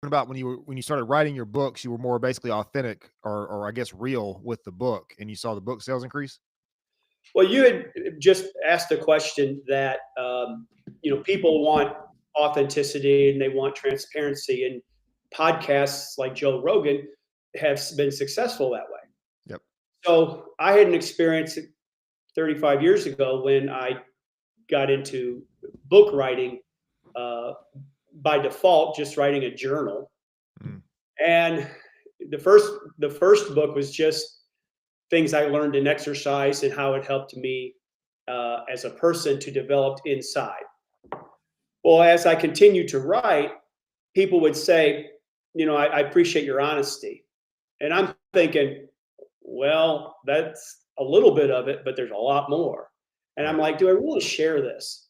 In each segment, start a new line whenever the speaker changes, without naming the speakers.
about when you started writing your books, you were more basically authentic or I guess real with the book, and you saw the book sales increase?
Well, you had just asked a question that people want authenticity and they want transparency, and podcasts like Joe Rogan have been successful that way.
Yep.
So I had an experience 35 years ago when I got into book writing uh, by default, just writing a journal.
Mm,
And the first the first book was just things I learned in exercise and how it helped me as a person to develop inside. Well, as I continued to write, people would say, I appreciate your honesty. And I'm thinking, well, that's a little bit of it, but there's a lot more. And I'm
right.
like, do I really share this?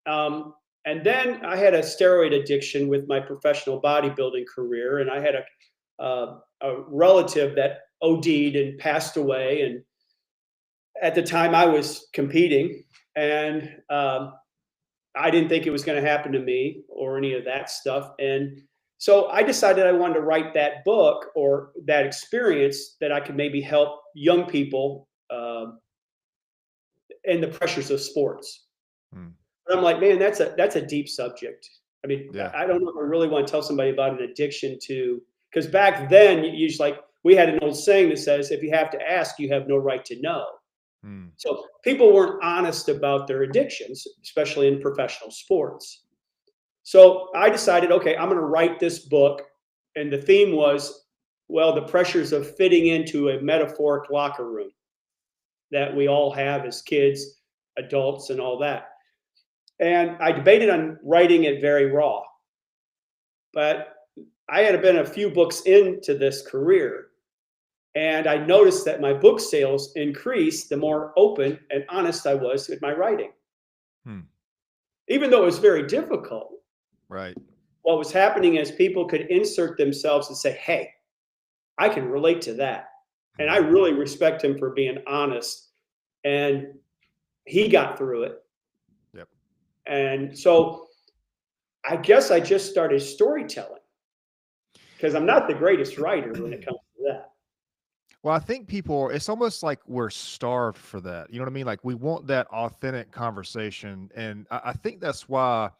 And then I had a steroid addiction with my professional bodybuilding career, and I had a relative that OD'd and passed away. And at the time, I was competing, and I didn't think it was going to happen to me or any of that stuff. And so I decided I wanted to write that book or that experience that I could maybe help young people in the pressures of sports.
Mm,
But I'm like, man, that's a deep subject. I mean,
yeah.
I don't know if I really want to tell somebody about an addiction to, because back then you just like we had an old saying that says, if you have to ask, you have no right to know.
Mm,
So people weren't honest about their addictions, especially in professional sports. So I decided, okay, I'm going to write this book. And the theme was, well, the pressures of fitting into a metaphoric locker room that we all have as kids, adults, and all that. And I debated on writing it very raw. But I had been a few books into this career. And I noticed that my book sales increased the more open and honest I was with my writing.
hmm,
Even though it was very difficult,
right.
what was happening is people could insert themselves and say, hey, I can relate to that. And I
Mhm.
really respect him for being honest. And he got through it.
Yep.
And so I guess I just started storytelling because I'm not the greatest writer when it comes to that.
Well, I think people it's almost like we're starved for that. You know what I mean? Like we want that authentic conversation. And I think that's why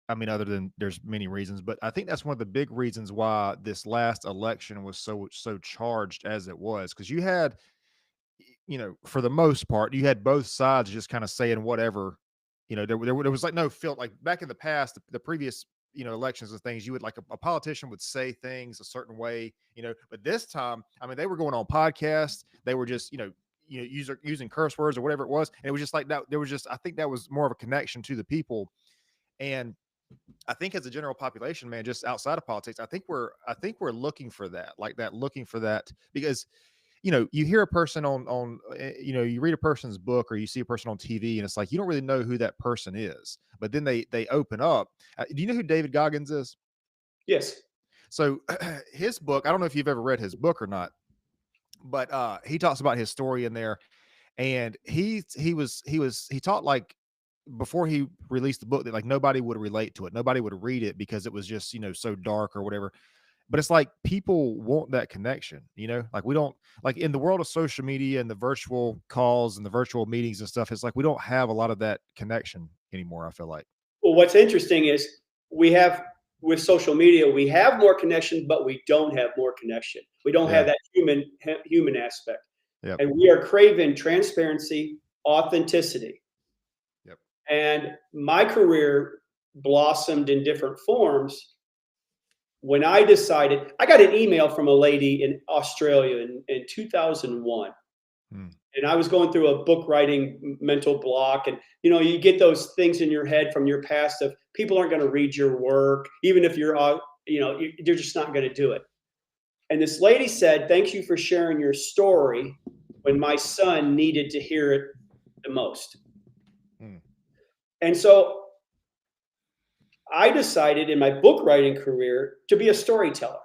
I mean, other than there's many reasons, but I think that's one of the big reasons why this last election was so charged as it was. Cause you had, for the most part, you had both sides just kind of saying whatever, there was like no filter. Like back in the past, the previous, elections and things, you would like a politician would say things a certain way, but this time, I mean, they were going on podcasts, they were just, using curse words or whatever it was. And it was just like that. There was just, I think that was more of a connection to the people. And I think as a general population, man, just outside of politics, I think we're looking for that, like that, looking for that because you hear a person you read a person's book or you see a person on TV and it's like you don't really know who that person is. But then they open up. Do you know who David Goggins is?
Yes.
So his book, I don't know if you've ever read his book or not, but he talks about his story in there. And he taught like before he released the book that like nobody would relate to it. Nobody would read it because it was just, so dark or whatever. But it's like people want that connection, like we don't like in the world of social media and the virtual calls and the virtual meetings and stuff. It's like we don't have a lot of that connection anymore, I feel like.
Well, what's interesting is we have with social media, we have more connection, but we don't have more connection. We don't have
Yeah.
that human aspect.
Yep.
And we are craving transparency, authenticity.
Yep.
And my career blossomed in different forms when I decided. I got an email from a lady in Australia in 2001.
Hmm.
And I was going through a book writing mental block. And, you get those things in your head from your past of people aren't going to read your work, even if they're just not going to do it. And this lady said, thank you for sharing your story when my son needed to hear it the most.
Hmm.
And so I decided in my book writing career to be a storyteller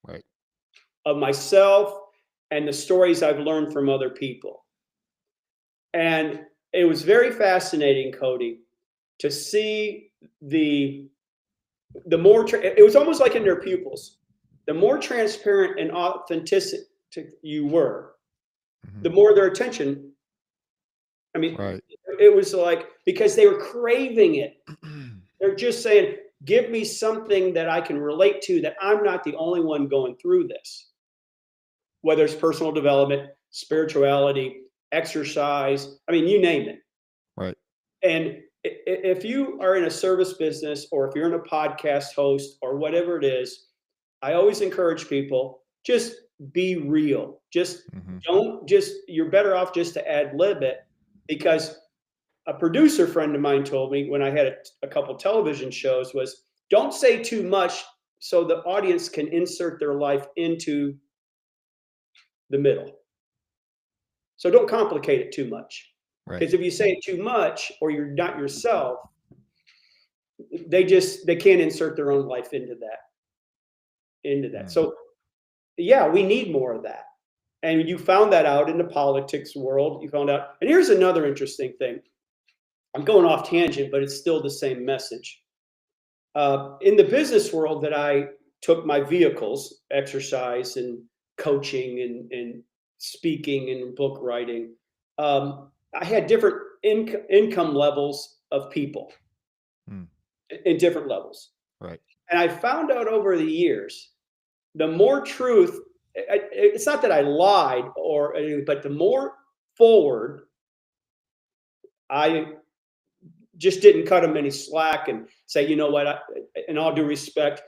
Right.
of myself and the stories I've learned from other people. And it was very fascinating, Cody, to see the the more it was almost like in their pupils. The more transparent and authentic you were, the more their attention. I mean,
Right.
it was like because they were craving it. They're just saying, "Give me something that I can relate to. That I'm not the only one going through this." Whether it's personal development, spirituality, exercise. I mean, you name it.
Right.
And if you are in a service business or if you're in a podcast host or whatever it is, I always encourage people just be real. Just
Mhm.
don't just, you're better off just to ad lib it because a producer friend of mine told me when I had a couple television shows was don't say too much so the audience can insert their life into the middle. So don't complicate it too much.
Right.
Because if you say it too much or you're not yourself, they can't insert their own life into that.
Mm.
So yeah, we need more of that. And you found that out in the politics world. You found out, and here's another interesting thing. I'm going off tangent, but it's still the same message. In the business world that I took my vehicles, exercise and coaching and speaking and book writing, I had different income levels of people
Mm.
in different levels.
Right.
And I found out over the years, the more truth, it's not that I lied or anything, but the more forward I just didn't cut them any slack and say, you know what, in all due respect,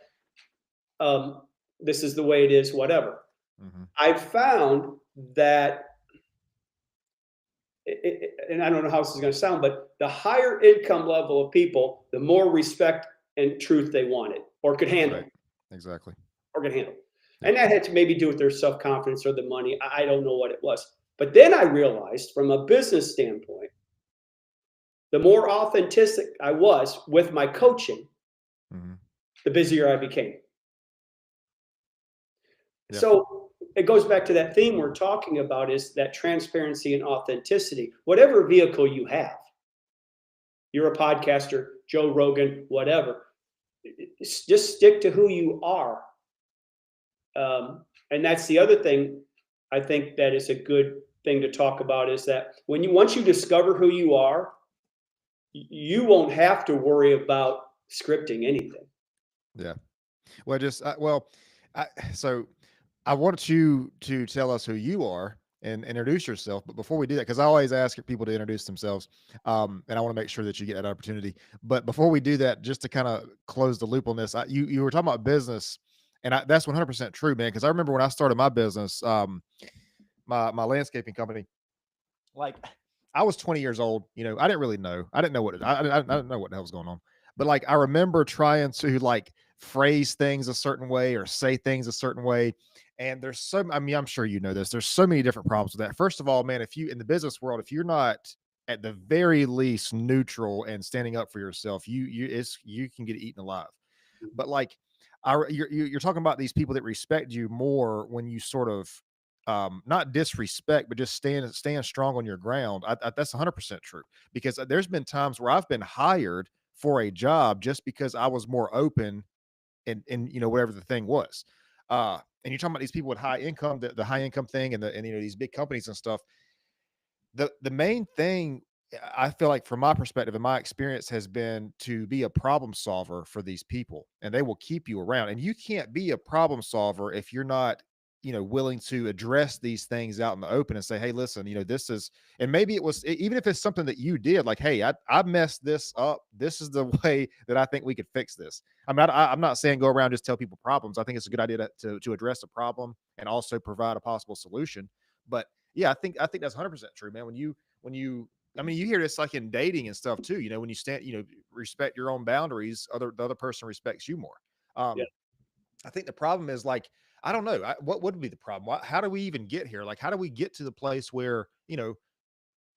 this is the way it is, whatever.
Mhm.
I found that, and I don't know how this is going to sound, but the higher income level of people, the more respect and truth they wanted or could handle.
Right. Exactly.
Or could handle.
Yep.
And that had to maybe do with their self-confidence or the money. I don't know what it was. But then I realized from a business standpoint, the more authentic I was with my coaching,
Mhm.
the busier I became.
Yeah.
So it goes back to that theme we're talking about is that transparency and authenticity. Whatever vehicle you have, you're a podcaster, Joe Rogan, whatever, just stick to who you are. And that's the other thing I think that is a good thing to talk about is that once you discover who you are, you won't have to worry about scripting anything.
Yeah. Well, just I, so I want you to tell us who you are and introduce yourself. But before we do that, because I always ask people to introduce themselves, and I want to make sure that you get that opportunity. But before we do that, just to kind of close the loop on this, you were talking about business, and that's 100% true, man. Because I remember when I started my business, my landscaping company, like I was 20 years old. You know, I didn't really know. I didn't know I didn't know what the hell was going on. But like I remember trying to like phrase things a certain way or say things a certain way. And there's so I mean, I'm sure you know this. There's so many different problems with that. First of all, man, if you in the business world, if you're not at the very least neutral and standing up for yourself, you can get eaten alive. But like you're talking about these people that respect you more when you sort of not disrespect, but just stand strong on your ground. That's 100% true because there's been times where I've been hired for a job just because I was more open and you know whatever the thing was. And you're talking about these people with high income, the high income thing, and you know these big companies and stuff. The main thing I feel like from my perspective and my experience has been to be a problem solver for these people, and they will keep you around. And you can't be a problem solver if you're not, you know, willing to address these things out in the open and say, "Hey, listen, you know, this is," and maybe it was even if it's something that you did, like, "Hey, I messed this up. This is the way that I think we could fix this." I'm not saying go around just tell people problems. I think it's a good idea to address a problem and also provide a possible solution. But yeah, I think that's 100% true, man. When you I mean, you hear this like in dating and stuff too. You know, when you stand, you know, respect your own boundaries, the other person respects you more.
Yeah.
I think the problem is like I don't know what would be the problem. How do we even get here? Like, how do we get to the place where you know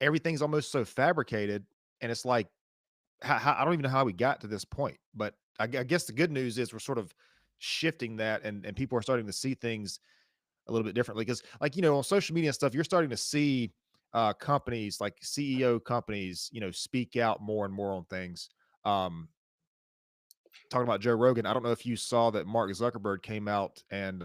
everything's almost so fabricated, and it's like I don't even know how we got to this point. But I guess the good news is we're sort of shifting that, and people are starting to see things a little bit differently because like you know on social media and stuff you're starting to see companies like CEO companies you know speak out more and more on things um talking about Joe Rogan, I don't know if you saw that Mark Zuckerberg came out and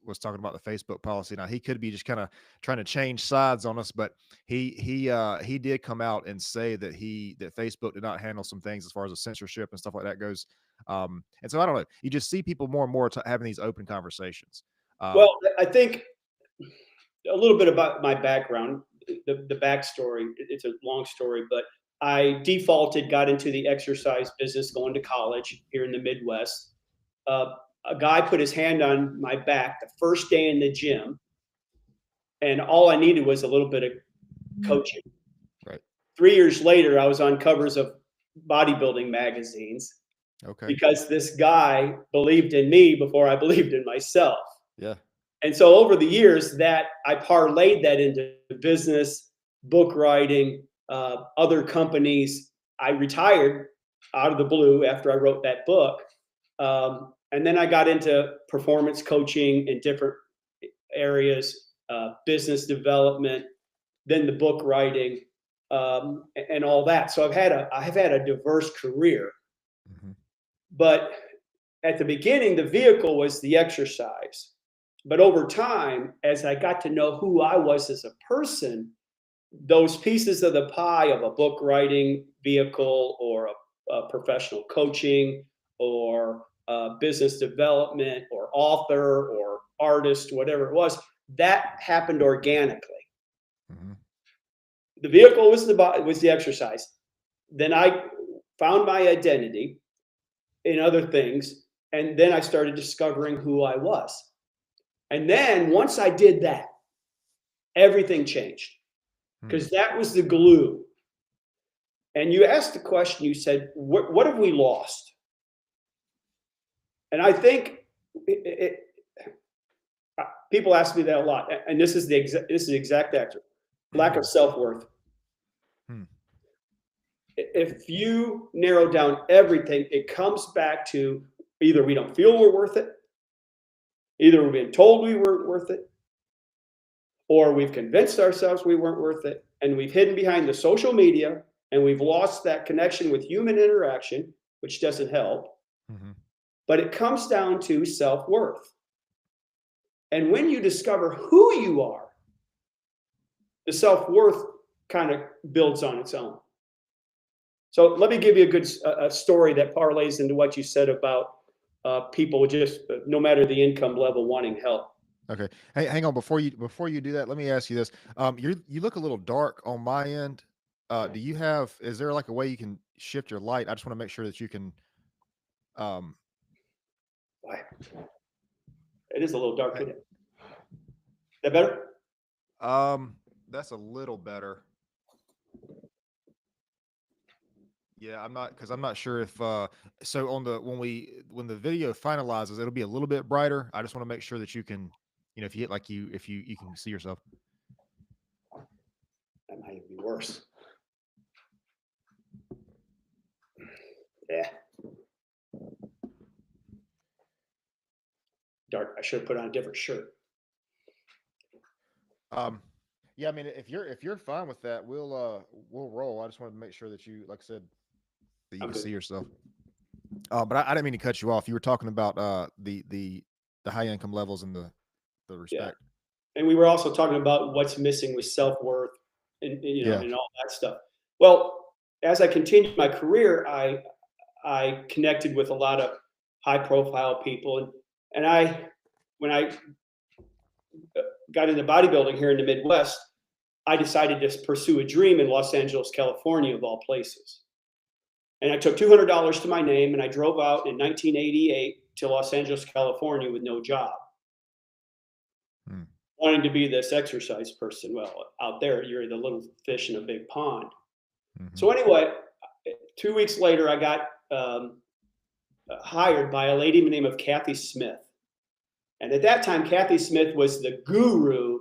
was talking about the Facebook policy. Now he could be just kind of trying to change sides on us, but he did come out and say that Facebook did not handle some things as far as the censorship and stuff like that goes. And so I don't know. You just see people more and more having these open conversations.
Well, I think a little bit about my background, the backstory. It's a long story, but I defaulted, got into the exercise business, going to college here in the Midwest. A guy put his hand on my back the first day in the gym, and all I needed was a little bit of coaching.
Right.
3 years later, I was on covers of bodybuilding magazines.
Okay.
Because this guy believed in me before I believed in myself.
Yeah.
And so over the years that I parlayed that into business, book writing, other companies. I retired out of the blue after I wrote that book. And then I got into performance coaching in different areas, business development, then the book writing, and all that. So I've had a diverse career.
Mm-hmm.
But at the beginning, the vehicle was the exercise. But over time, as I got to know who I was as a person, those pieces of the pie of a book writing vehicle or a professional coaching or business development or author or artist, whatever it was, that happened organically.
Mm-hmm.
The vehicle was the exercise. Then I found my identity in other things, and then I started discovering who I was. And then once I did that, everything changed, because that was the glue. And you asked the question, you said, what have we lost? And I think people ask me that a lot, and this is the exact answer: lack of self-worth. If you narrow down everything, it comes back to either we don't feel we're worth it, either we've been told we weren't worth it, or we've convinced ourselves we weren't worth it, and we've hidden behind the social media, and we've lost that connection with human interaction, which doesn't help. Mm-hmm. But it comes down to self-worth. And when you discover who you are, the self-worth kind of builds on its own. So let me give you a story that parlays into what you said about people just, no matter the income level, wanting help.
Okay. Hey, hang on. Before you do that, let me ask you this. You look a little dark on my end. Is there like a way you can shift your light? I just want to make sure that you can.
It is a little dark. Isn't it? That better?
That's a little better. Yeah, I'm not sure if so on when the video finalizes, it'll be a little bit brighter. I just want to make sure that you can, if you hit if you can see yourself.
That might even be worse. Yeah. Dark. I should have put on a different shirt.
Yeah, I mean, if you're fine with that, we'll roll. I just wanted to make sure that you, like I said, that you can see yourself. But I didn't mean to cut you off. You were talking about the high income levels and the respect.
Yeah. And we were also talking about what's missing with self-worth and and all that stuff. Well, as I continued my career, I connected with a lot of high profile people, and when I got into bodybuilding here in the Midwest, I decided to pursue a dream in Los Angeles, California, of all places. And I took $200 to my name, and I drove out in 1988 to Los Angeles, California with no job. Wanting to be this exercise person. Well, out there, you're the little fish in a big pond. Mm-hmm. So anyway, 2 weeks later, I got hired by a lady named of Kathy Smith. And at that time, Kathy Smith was the guru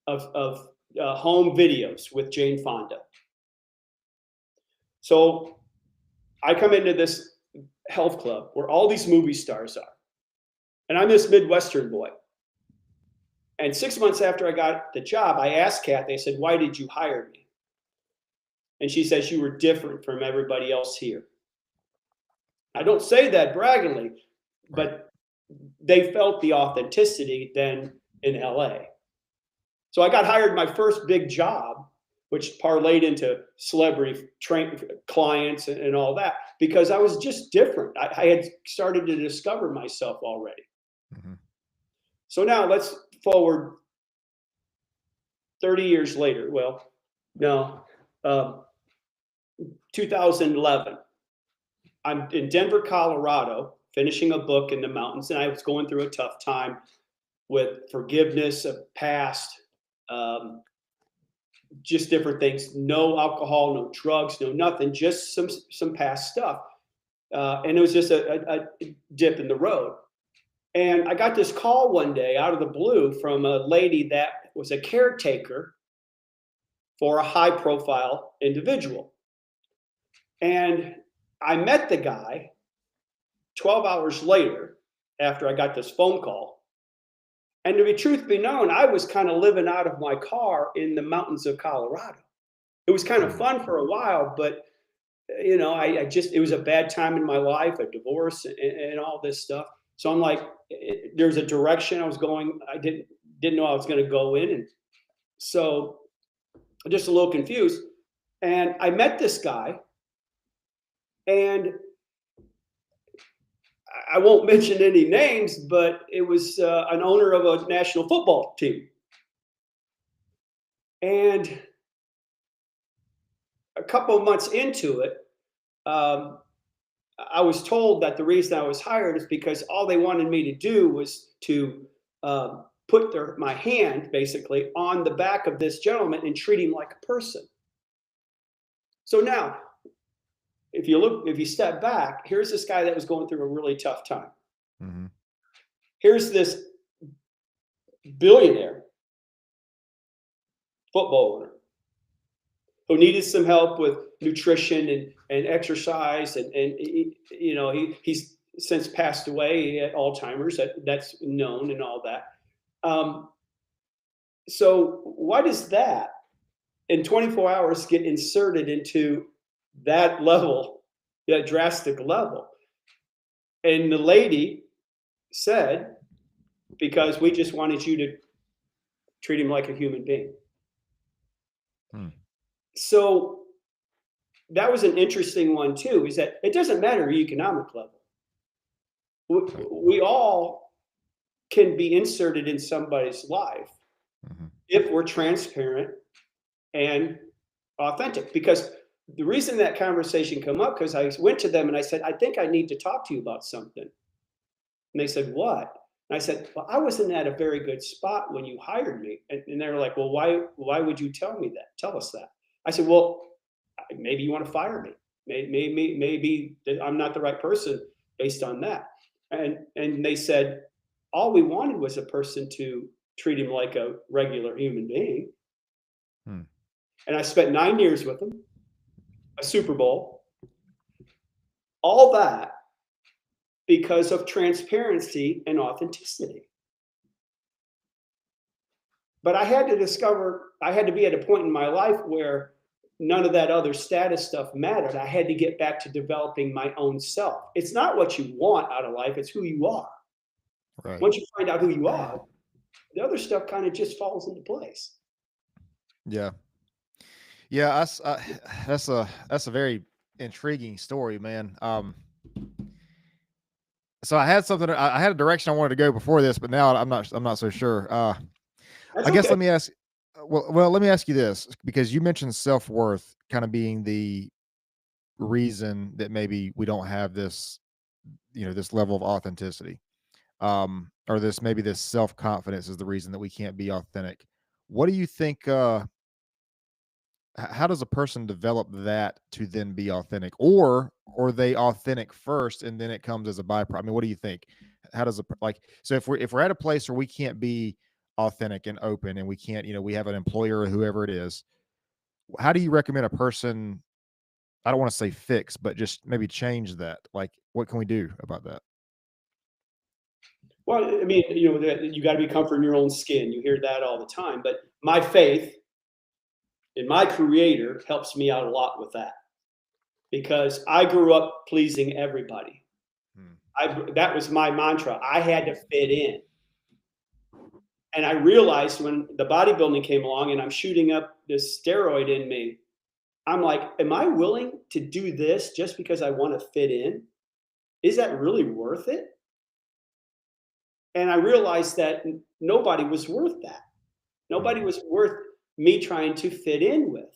of home videos with Jane Fonda. So I come into this health club where all these movie stars are. And I'm this Midwestern boy. And 6 months after I got the job, I asked Kathy, I said, why did you hire me? And she says, you were different from everybody else here. I don't say that braggingly,
Right.
but they felt the authenticity then in LA. So I got hired my first big job, which parlayed into celebrity clients and all that, because I was just different. I had started to discover myself already.
Hmm.
So now let's forward 30 years later. Well, no, 2011. I'm in Denver, Colorado, finishing a book in the mountains, and I was going through a tough time with forgiveness of past, um, just different things. No alcohol, no drugs, no nothing, just some past stuff. And it was just a dip in the road. And I got this call one day out of the blue from a lady that was a caretaker for a high profile individual. And I met the guy 12 hours later after I got this phone call. And to be truth be known, I was kind of living out of my car in the mountains of Colorado. It was kind of fun for a while, but I just, it was a bad time in my life, a divorce and all this stuff. So I'm like, there's a direction I was going. I didn't know I was going to go in. And so I'm just a little confused. And I met this guy, and I won't mention any names, but it was an owner of a national football team. And a couple of months into it, I was told that the reason I was hired is because all they wanted me to do was to put my hand basically on the back of this gentleman and treat him like a person. So now, if you step back, here's this guy that was going through a really tough time.
Hmm.
Here's this billionaire football owner who needed some help with nutrition and exercise, and he's since passed away. He had Alzheimer's, that's known and all that. So why does that in 24 hours get inserted into that level, that drastic level? And the lady said, because we just wanted you to treat him like a human being. So that was an interesting one too, is that it doesn't matter your economic level. We all can be inserted in somebody's life if we're transparent and authentic. Because the reason that conversation came up, because I went to them and I said, I think I need to talk to you about something. And they said, what? And I said, well, I wasn't at a very good spot when you hired me. And they were like, well, why would you tell me that? Tell us that. I said, well, maybe you want to fire me. Maybe I'm not the right person based on that. And they said, all we wanted was a person to treat him like a regular human being. And I spent 9 years with him, a Super Bowl, all that because of transparency and authenticity. But I had to be at a point in my life where none of that other status stuff mattered. I had to get back to developing my own self. It's not what you want out of life, it's who you are.
Right.
Once you find out who you are, the other stuff kind of just falls into place.
Yeah. Yeah. That's a very intriguing story, man. So I had I had a direction I wanted to go before this, but now I'm not so sure.
That's
I guess
okay.
let me ask. Well, let me ask you this, because you mentioned self-worth kind of being the reason that maybe we don't have this, this level of authenticity, or this self-confidence is the reason that we can't be authentic. What do you think? How does a person develop that to then be authentic, or are they authentic first and then it comes as a byproduct? I mean, what do you think? How does so if we're at a place where we can't be authentic and open, and we can't, we have an employer or whoever it is, how do you recommend a person, I don't want to say fix, but just maybe change that? Like, what can we do about that?
Well, I mean, you got to be comfortable in your own skin. You hear that all the time. But my faith in my creator helps me out a lot with that, because I grew up pleasing everybody. That was my mantra. I had to fit in. And I realized when the bodybuilding came along and I'm shooting up this steroid in me, I'm like, am I willing to do this just because I want to fit in? Is that really worth it? And I realized that nobody was worth that. Nobody was worth me trying to fit in with.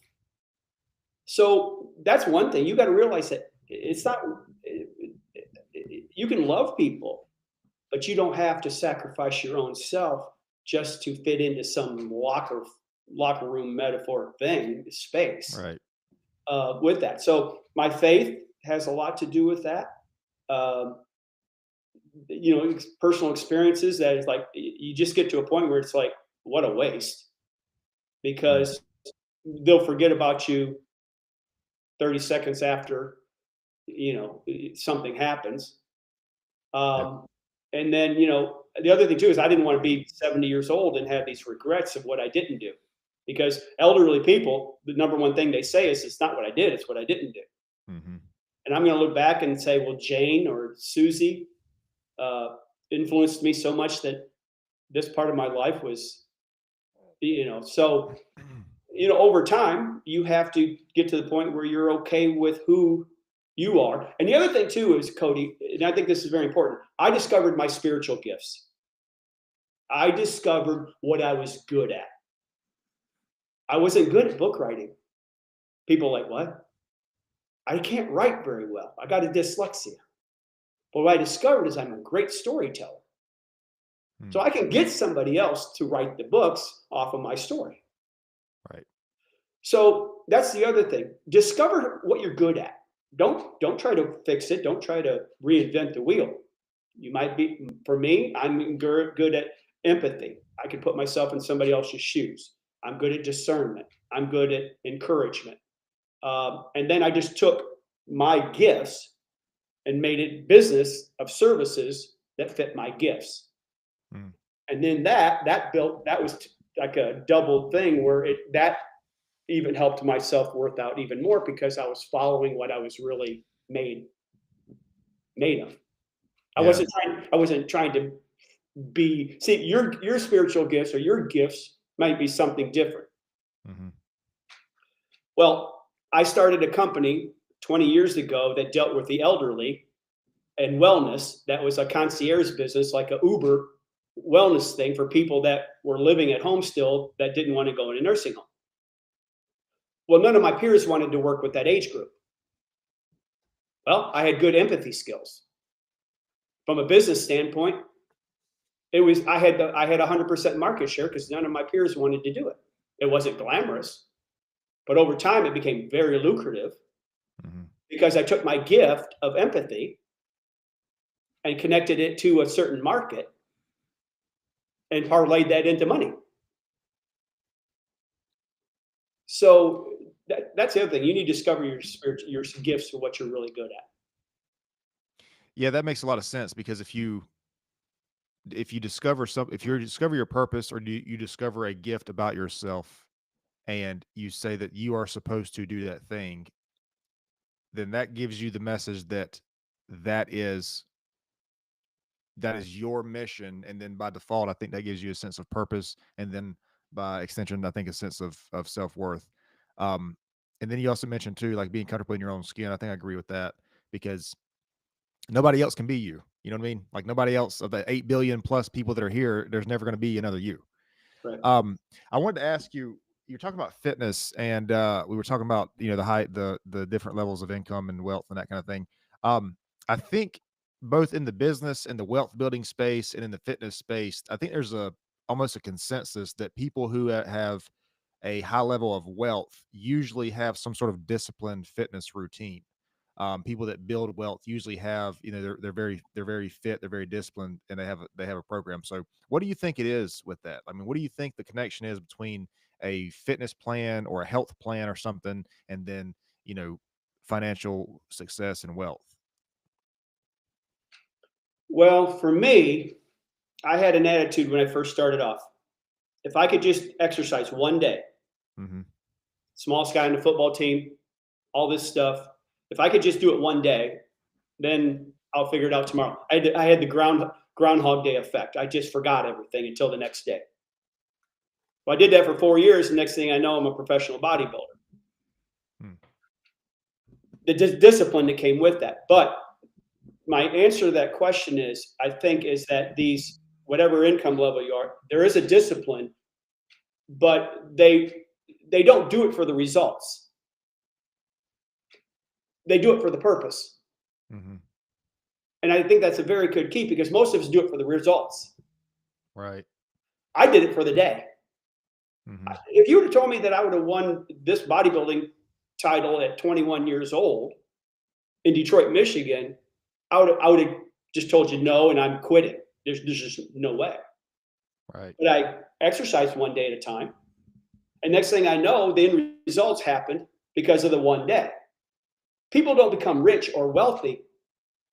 So that's one thing. You got to realize that it's not, you can love people, but you don't have to sacrifice your own self just to fit into some locker room metaphoric thing, space.
Right.
With that. So my faith has a lot to do with that. Personal experiences that is like, you just get to a point where it's like, what a waste, because they'll forget about you 30 seconds after, something happens. And then, the other thing too is I didn't want to be 70 years old and have these regrets of what I didn't do, because elderly people, the number one thing they say is, it's not what I did, it's what I didn't do.
Mm-hmm.
And I'm going to look back and say, well, Jane or Susie influenced me so much that this part of my life was, so, over time, you have to get to the point where you're okay with who you are. And the other thing too is, Cody, and I think this is very important, I discovered my spiritual gifts. I discovered what I was good at. I wasn't good at book writing. People are like, what? I can't write very well. I got a dyslexia. But what I discovered is I'm a great storyteller. So I can get somebody else to write the books off of my story.
Right.
So that's the other thing. Discover what you're good at. Don't try to fix it. Don't try to reinvent the wheel. You might be, for me, I'm good at empathy. I can put myself in somebody else's shoes. I'm good at discernment. I'm good at encouragement. And then I just took my gifts and made it business of services that fit my gifts. And then that was like a double thing where that even helped my self-worth out even more, because I was following what I was really made of. I wasn't trying to see your spiritual gifts or your gifts might be something different. Mm-hmm. Well, I started a company 20 years ago that dealt with the elderly and wellness. That was a concierge business, like a Uber wellness thing for people that were living at home still that didn't want to go in a nursing home. Well, none of my peers wanted to work with that age group. Well, I had good empathy skills. From a business standpoint, I had 100% market share because none of my peers wanted to do it. It wasn't glamorous, but over time it became very lucrative because I took my gift of empathy and connected it to a certain market and parlayed that into money. So that's the other thing. You need to discover your gifts for what you're really good at.
Yeah, that makes a lot of sense, because if you discover your purpose, or you discover a gift about yourself and you say that you are supposed to do that thing, then that gives you the message that is your mission. And then by default, I think that gives you a sense of purpose. And then by extension, I think a sense of self-worth. And then you also mentioned too, like being comfortable in your own skin. I think I agree with that, because nobody else can be you. You know what I mean? Like nobody else of the 8 billion plus people that are here, there's never going to be another you.
Right.
I wanted to ask you, you're talking about fitness, and we were talking about, the different levels of income and wealth and that kind of thing. I think both in the business and the wealth building space and in the fitness space, I think there's almost a consensus that people who have a high level of wealth usually have some sort of disciplined fitness routine. People that build wealth usually have, they're very fit, they're very disciplined, and they have a program. So what do you think it is with that? I mean, what do you think the connection is between a fitness plan or a health plan or something, and then, financial success and wealth?
Well, for me, I had an attitude when I first started off. If I could just exercise one day, smallest guy on the football team, all this stuff, if I could just do it one day, then I'll figure it out tomorrow. I had the Groundhog Day effect. I just forgot everything until the next day. Well, I did that for 4 years. The next thing I know, I'm a professional bodybuilder. Hmm. The discipline that came with that. But my answer to that question is, I think, is that these, whatever income level you are, there is a discipline, but they don't do it for the results. They do it for the purpose. Mm-hmm. And I think that's a very good key, because most of us do it for the results.
Right.
I did it for the day. Mm-hmm. If you would have told me that I would have won this bodybuilding title at 21 years old in Detroit, Michigan, I would have just told you no, and I'm quitting. There's just no way.
Right.
But I exercised one day at a time. And next thing I know, the end results happened because of the one day. People don't become rich or wealthy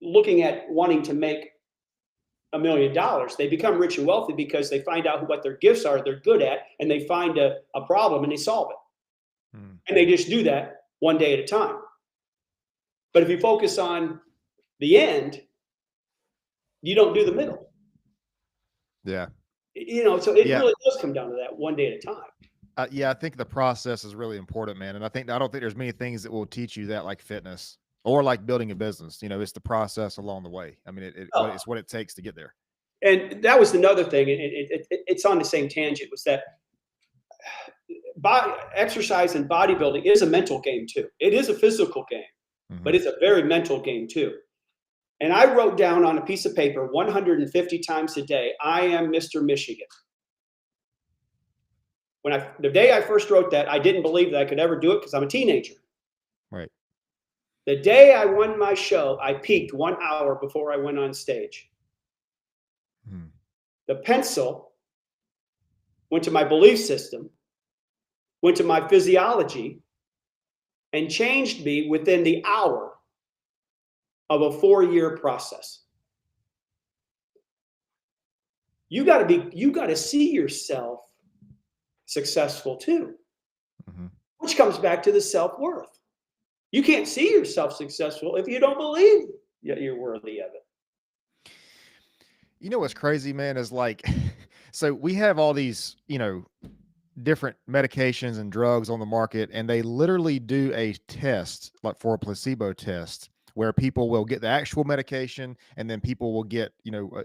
looking at wanting to make $1 million. They become rich and wealthy because they find out what their gifts are, they're good at, and they find a problem and they solve it. And they just do that one day at a time. But if you focus on the end, you don't do the middle.
Yeah.
So it really does come down to that one day at a time.
Yeah, I think the process is really important, man. And I don't think there's many things that will teach you that, like fitness or like building a business. It's the process along the way. I mean, it's what it takes to get there.
And that was another thing. It's on the same tangent, was that exercise and bodybuilding is a mental game too. It is a physical game, but it's a very mental game too. And I wrote down on a piece of paper 150 times a day, I am Mr. Michigan. The day I first wrote that, I didn't believe that I could ever do it because I'm a teenager.
Right.
The day I won my show, I peaked 1 hour before I went on stage. The pencil went to my belief system, went to my physiology, and changed me within the hour of a 4-year process. You got to see yourself successful too, which comes back to the self-worth. You can't see yourself successful if you don't believe you're worthy of it.
What's crazy, man, is like, so we have all these, different medications and drugs on the market, and they literally do a test, like for a placebo test, where people will get the actual medication and then people will get,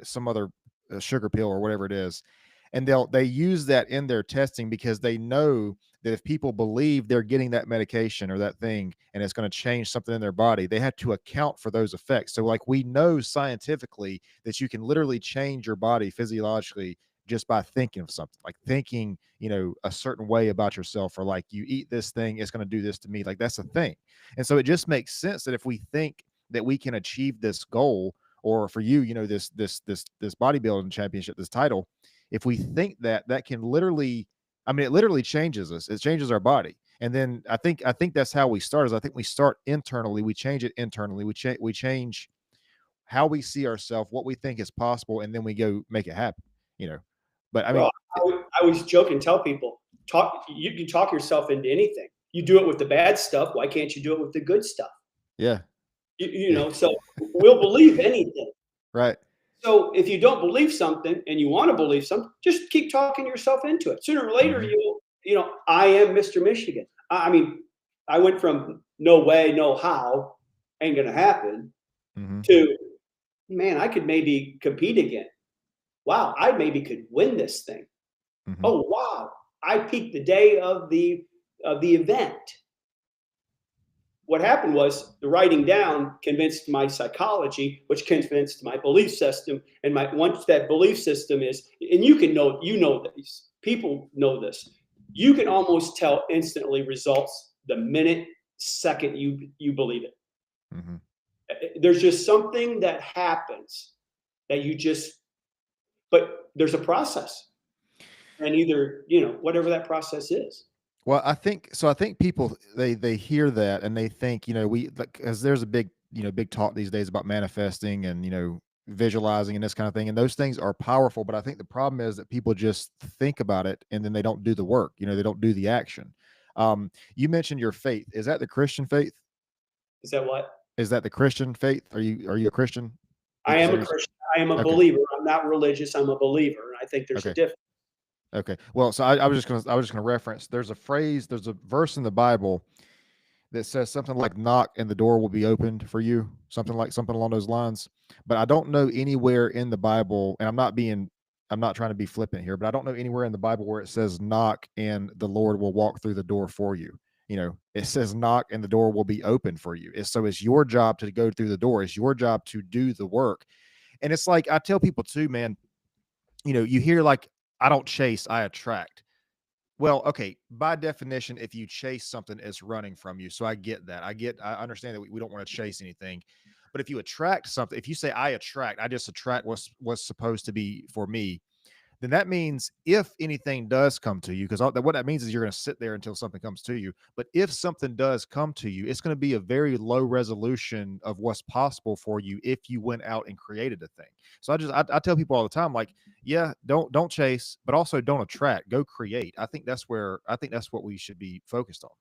some other sugar pill or whatever it is. And they use that in their testing because they know that if people believe they're getting that medication or that thing and it's going to change something in their body, they have to account for those effects. So like, we know scientifically that you can literally change your body physiologically just by thinking of something, like thinking, a certain way about yourself, or like, you eat this thing, it's going to do this to me. Like, that's a thing. And so it just makes sense that if we think that we can achieve this goal, or for you, this bodybuilding championship, this title, if we think that can literally, it literally changes us. It changes our body. And then I think that's how we start. Is I think we start internally. We change it internally. We change how we see ourselves, what we think is possible, and then we go make it happen. But I
always joke and tell people, you can talk yourself into anything. You do it with the bad stuff. Why can't you do it with the good stuff?
Yeah.
So we'll believe anything.
Right.
So if you don't believe something and you want to believe something, just keep talking yourself into it. Sooner or later, I am Mr. Michigan. I went from no way, no how, ain't going to happen, to, man, I could maybe compete again. Wow, I maybe could win this thing. Oh, wow, I peaked the day of the event. What happened was the writing down convinced my psychology, which convinced my belief system. And once that belief system is, and you know this, people know this, you can almost tell instantly results the minute, second you believe it. There's just something that happens that but there's a process, and either, whatever that process is.
Well, I think people, they hear that and they think, because there's a big talk these days about manifesting and, visualizing and this kind of thing. And those things are powerful. But I think the problem is that people just think about it and then they don't do the work, they don't do the action. You mentioned your faith. Is that the Christian faith?
Is that what?
Is that the Christian faith? Are you a Christian?
I am
So
a
you're,
Christian. I am a
okay.
believer. I'm not religious. I'm a believer. And I think there's a
Okay.
difference.
Okay. Well, so I was just gonna reference. There's a verse in the Bible that says something like knock and the door will be opened for you, something along those lines. But I don't know anywhere in the Bible, and I'm not trying to be flippant here, but I don't know anywhere in the Bible where it says knock and the Lord will walk through the door for you. It says knock and the door will be open for you. It's your job to go through the door. It's your job to do the work. And it's like I tell people too, man, you hear like I don't chase, I attract. Well, okay, by definition, if you chase something, it's running from you. So I get that. I understand that we don't want to chase anything. But if you attract something, if you say I attract, I just attract what's supposed to be for me, then that means if anything does come to you, because what that means is you're going to sit there until something comes to you. But if something does come to you, it's going to be a very low resolution of what's possible for you if you went out and created a thing. So I tell people all the time, like, yeah, don't chase, but also don't attract. Go create. I think that's what we should be focused on.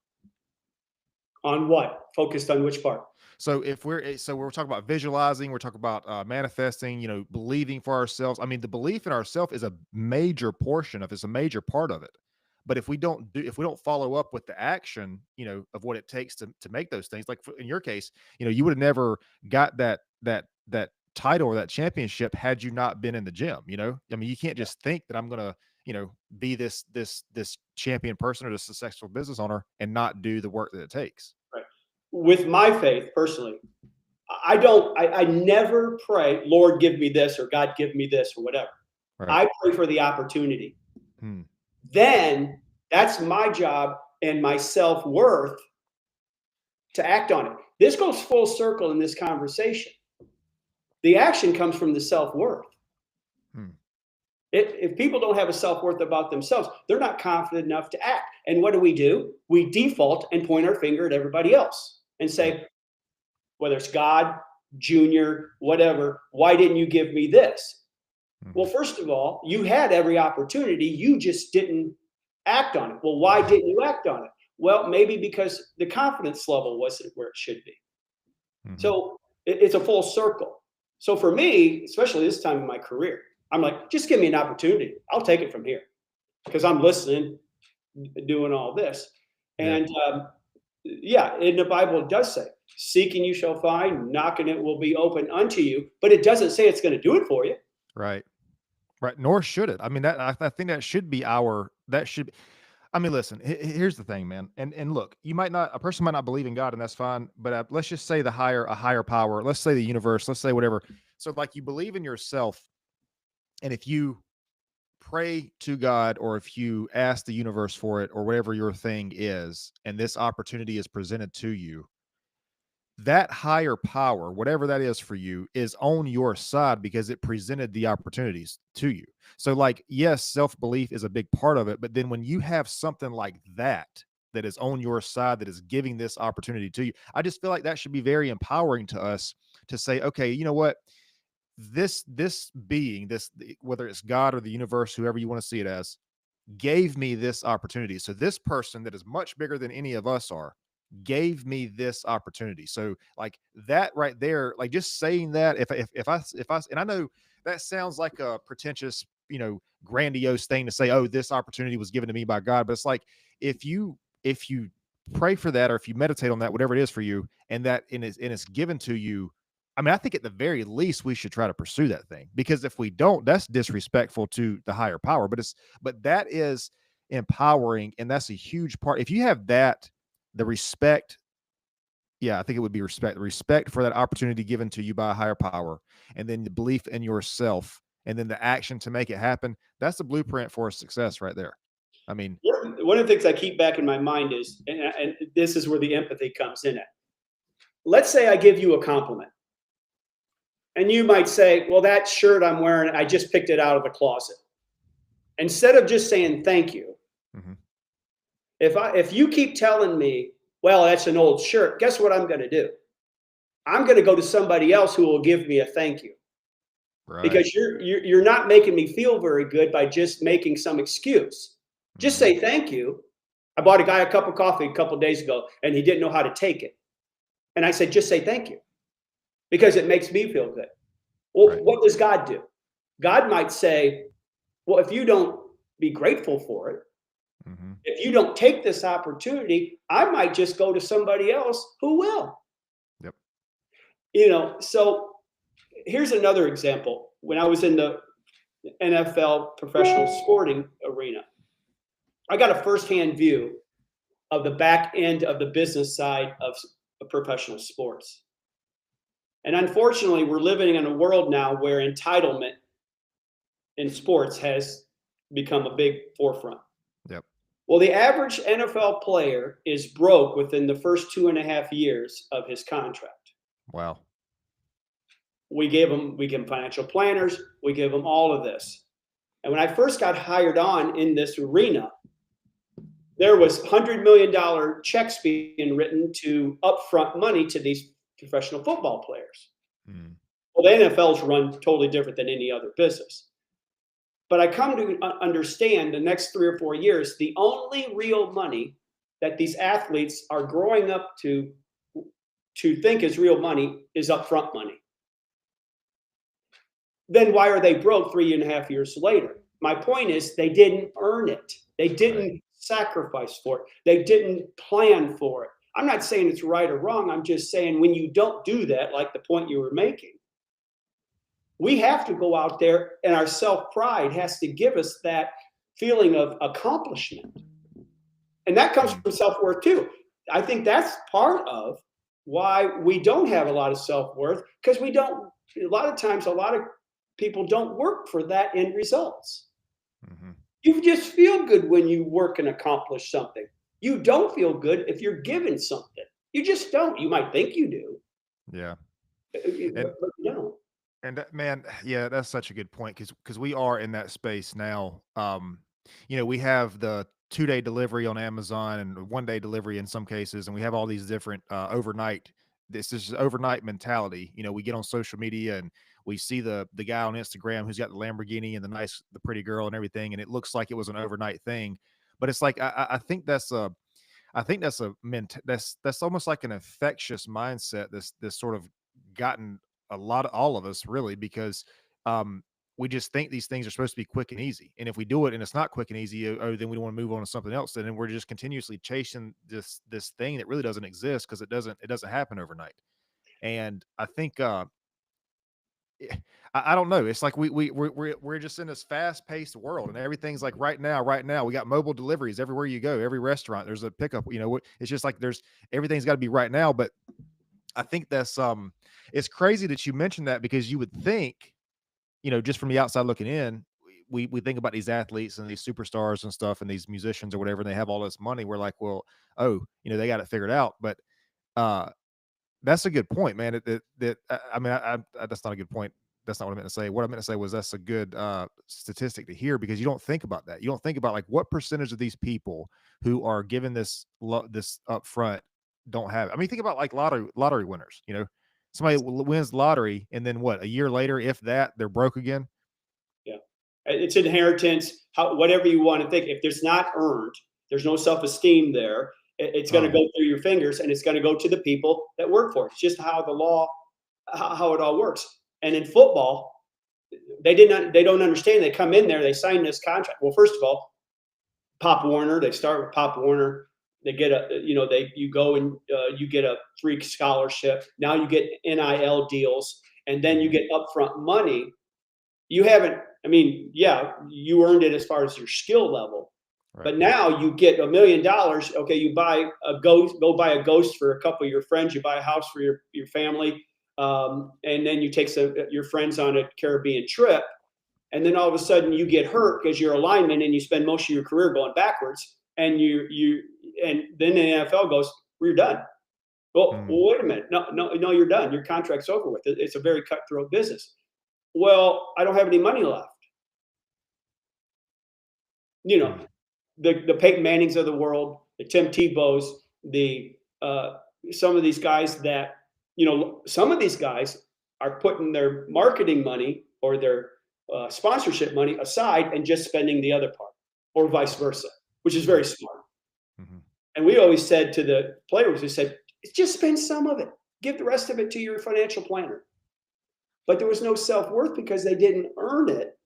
On what? Focused on which part?
So we're talking about visualizing, we're talking about manifesting, believing for ourselves. I mean, the belief in ourselves is a major portion of it's a major part of it. But if we don't follow up with the action, of what it takes to make those things, like in your case, you would have never got that title or that championship had you not been in the gym. I mean, you can't just think that I'm gonna, be this champion person or this successful business owner and not do the work that it takes.
Right. With my faith, personally, I never pray, Lord, give me this, or God, give me this, or whatever.
Right.
I pray for the opportunity.
Hmm.
Then that's my job and my self-worth to act on it. This goes full circle in this conversation. The action comes from the self-worth.
Hmm.
If people don't have a self-worth about themselves, they're not confident enough to act. And what do? We default and point our finger at everybody else and say, whether it's God, Junior, whatever, why didn't you give me this?
Mhm.
Well, first of all, you had every opportunity. You just didn't act on it. Well, why didn't you act on it? Well, maybe because the confidence level wasn't where it should be.
Mhm.
So it's a full circle. So for me, especially this time in my career, I'm like, just give me an opportunity. I'll take it from here because I'm listening, doing all this.
Yeah.
And yeah, in the Bible, it does say, seeking you shall find, knocking it will be open unto you. But it doesn't say it's going to do it for you.
Right. Right. Nor should it. I mean, I think that should be that should, I mean, listen, here's the thing, man. And look, a person might not believe in God and that's fine, but let's just say a higher power, let's say the universe, let's say whatever. So like you believe in yourself. And if you pray to God or if you ask the universe for it or whatever your thing is, and this opportunity is presented to you, that higher power, whatever that is for you, is on your side because it presented the opportunities to you. So, like, yes, self belief is a big part of it. But then when you have something like that is on your side, that is giving this opportunity to you, I just feel like that should be very empowering to us to say, okay, you know what? This being, whether it's God or the universe, whoever you want to see it as, gave me this opportunity. So this person that is much bigger than any of us are gave me this opportunity. So like that right there, like just saying that, if I and I know that sounds like a pretentious, grandiose thing to say, oh, this opportunity was given to me by God, but it's like if you pray for that or if you meditate on that, whatever it is for you, and it's given to you. I mean, I think at the very least we should try to pursue that thing because if we don't, that's disrespectful to the higher power. But that is empowering, and that's a huge part. If you have that, the respect, yeah, I think it would be respect. Respect for that opportunity given to you by a higher power, and then the belief in yourself, and then the action to make it happen. That's the blueprint for success right there. I mean,
One of the things I keep back in my mind is, and this is where the empathy comes in at. Let's say I give you a compliment. And you might say, well, that shirt I'm wearing, I just picked it out of the closet. Instead of just saying thank you,
mhm,
if you keep telling me, well, that's an old shirt, guess what I'm going to do? I'm going to go to somebody else who will give me a thank you
right.
because you're not making me feel very good by just making some excuse. Just
Mhm,
say thank you. I bought a guy a cup of coffee a couple of days ago and he didn't know how to take it. And I said, just say thank you because it makes me feel good. Well,
Right.
what does God do? God might say, well, if you don't be grateful for it,
Hmm.
if you don't take this opportunity, I might just go to somebody else who will.
Yep.
So here's another example. When I was in the NFL professional sporting arena, I got a firsthand view of the back end of the business side of professional sports. And unfortunately, we're living in a world now where entitlement in sports has become a big forefront.
Yep.
Well, the average NFL player is broke within the first 2.5 years of his contract.
Wow.
We give them financial planners, we give them all of this. And when I first got hired on in this arena, there was $100 million checks being written to upfront money to these professional football players.
Mm.
Well, the NFL's run totally different than any other business. But I come to understand the next 3 or 4 years, the only real money that these athletes are growing up to think is real money is upfront money. Then why are they broke 3.5 years later? My point is they didn't earn it. They didn't sacrifice for it. They didn't plan for it. I'm not saying it's right or wrong. I'm just saying when you don't do that, like the point you were making, we have to go out there, and our self-pride has to give us that feeling of accomplishment. And that comes from self-worth too. I think that's part of why we don't have a lot of self-worth, because a lot of people don't work for that end results.
Mm-hmm.
You just feel good when you work and accomplish something. You don't feel good if you're given something. You just don't. You might think you do.
Yeah.
But
And
you don't.
man, yeah, that's such a good point because we are in that space now. We have the 2-day delivery on Amazon and 1-day delivery in some cases, and we have all these different overnight. This is overnight mentality. We get on social media and we see the guy on Instagram who's got the Lamborghini and the pretty girl and everything, and it looks like it was an overnight thing. But it's like I think that's a that's almost like an infectious mindset. This sort of gotten all of us really because um we just think these things are supposed to be quick and easy, and if we do it and it's not quick and easy, then we want to move on to something else, and then we're just continuously chasing this thing that really doesn't exist because it doesn't happen overnight. And I think eh, I don't know. It's like we're just in this fast paced world, and everything's like right now, right now. We got mobile deliveries everywhere you go. Every restaurant, there's a pickup. It's just like everything's got to be right now. But I think it's crazy that you mentioned that because you would think, just from the outside looking in, we think about these athletes and these superstars and stuff and these musicians or whatever, and they have all this money. We're like, well, oh, they got it figured out. But uh, that's a good point, man. I mean, that's not a good point. That's not what I meant to say. What I meant to say was that's a good statistic to hear because you don't think about that. You don't think about like what percentage of these people who are given this upfront don't have it. I mean, think about like lottery winners. Somebody wins lottery and then what? A year later, if that, they're broke again.
Yeah. It's inheritance, whatever you want to think. If there's not earned, there's no self-esteem there. It's going to go through your fingers, and it's going to go to the people that work for it. It's just how the law, how it all works. And in football, they don't understand. They come in there, they sign this contract. Well, first of all, Pop Warner. They start with Pop Warner. They get you go and you get a free scholarship. Now you get NIL deals, and then you get upfront money. You haven't. I mean, yeah, you earned it as far as your skill level,
Right.
but now you get $1 million. Okay, you buy a ghost. Go buy a ghost for a couple of your friends. You buy a house for your family, and then you take your friends on a Caribbean trip. And then all of a sudden you get hurt because you're a lineman and you spend most of your career going backwards, and and then the NFL goes, well, you're done. Well, wait a minute. No, you're done. Your contract's over with. It's a very cutthroat business. Well, I don't have any money left. The Peyton Mannings of the world, the Tim Tebows, some of these guys that, some of these guys are putting their marketing money or their sponsorship money aside and just spending the other part, or vice versa, which is very smart.
Mm-hmm.
And we always said to the players, we said, just spend some of it. Give the rest of it to your financial planner. but there was no self-worth because they didn't earn it.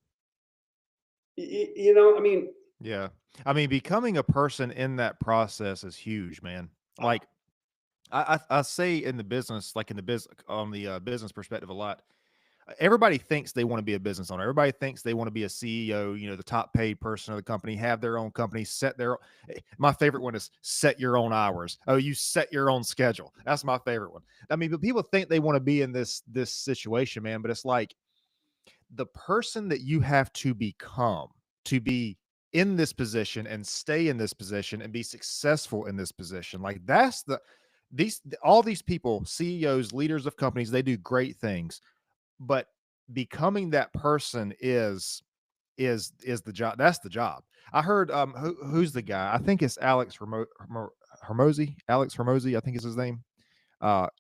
You know, I mean,
Yeah. I mean, becoming a person in that process is huge, man. Like I say in the business, like in the business on the business perspective a lot. Everybody thinks they want to be a business owner. Everybody thinks they want to be a CEO, you know, the top paid person of the company, have their own company, set their my favorite one is set your own hours. Oh, you set your own schedule. That's my favorite one. I mean, but people think they want to be in this situation, man, but it's like the person that you have to become to be in this position and stay in this position and be successful in this position. Like that's the these all these people, CEOs, leaders of companies, they do great things, but becoming that person is the job. That's the job. I heard who's the guy? I think it's Hermosi. Alex Hermosi, I think is his name.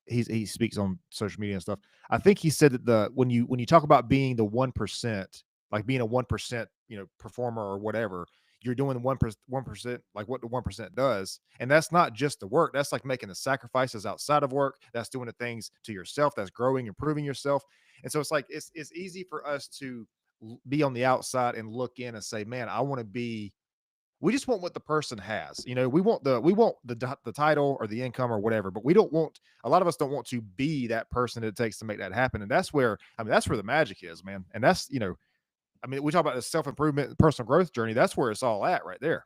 He speaks on social media and stuff. I think he said that the when you talk about being the 1%, like being a 1%, you know, performer or whatever, you're doing the 1%, like what the 1% does, and that's not just the work. That's like making the sacrifices outside of work. That's doing the things to yourself. That's growing, improving yourself. And so it's like it's easy for us to be on the outside and look in and say, man, I want to be we just want what the person has. You know, we want the title or the income or whatever, but we don't want a lot of us don't want to be that person that it takes to make that happen. And that's where I mean that's where the magic is, man. And that's, you know, I mean, we talk about the self-improvement, personal growth journey. That's where it's all at right there.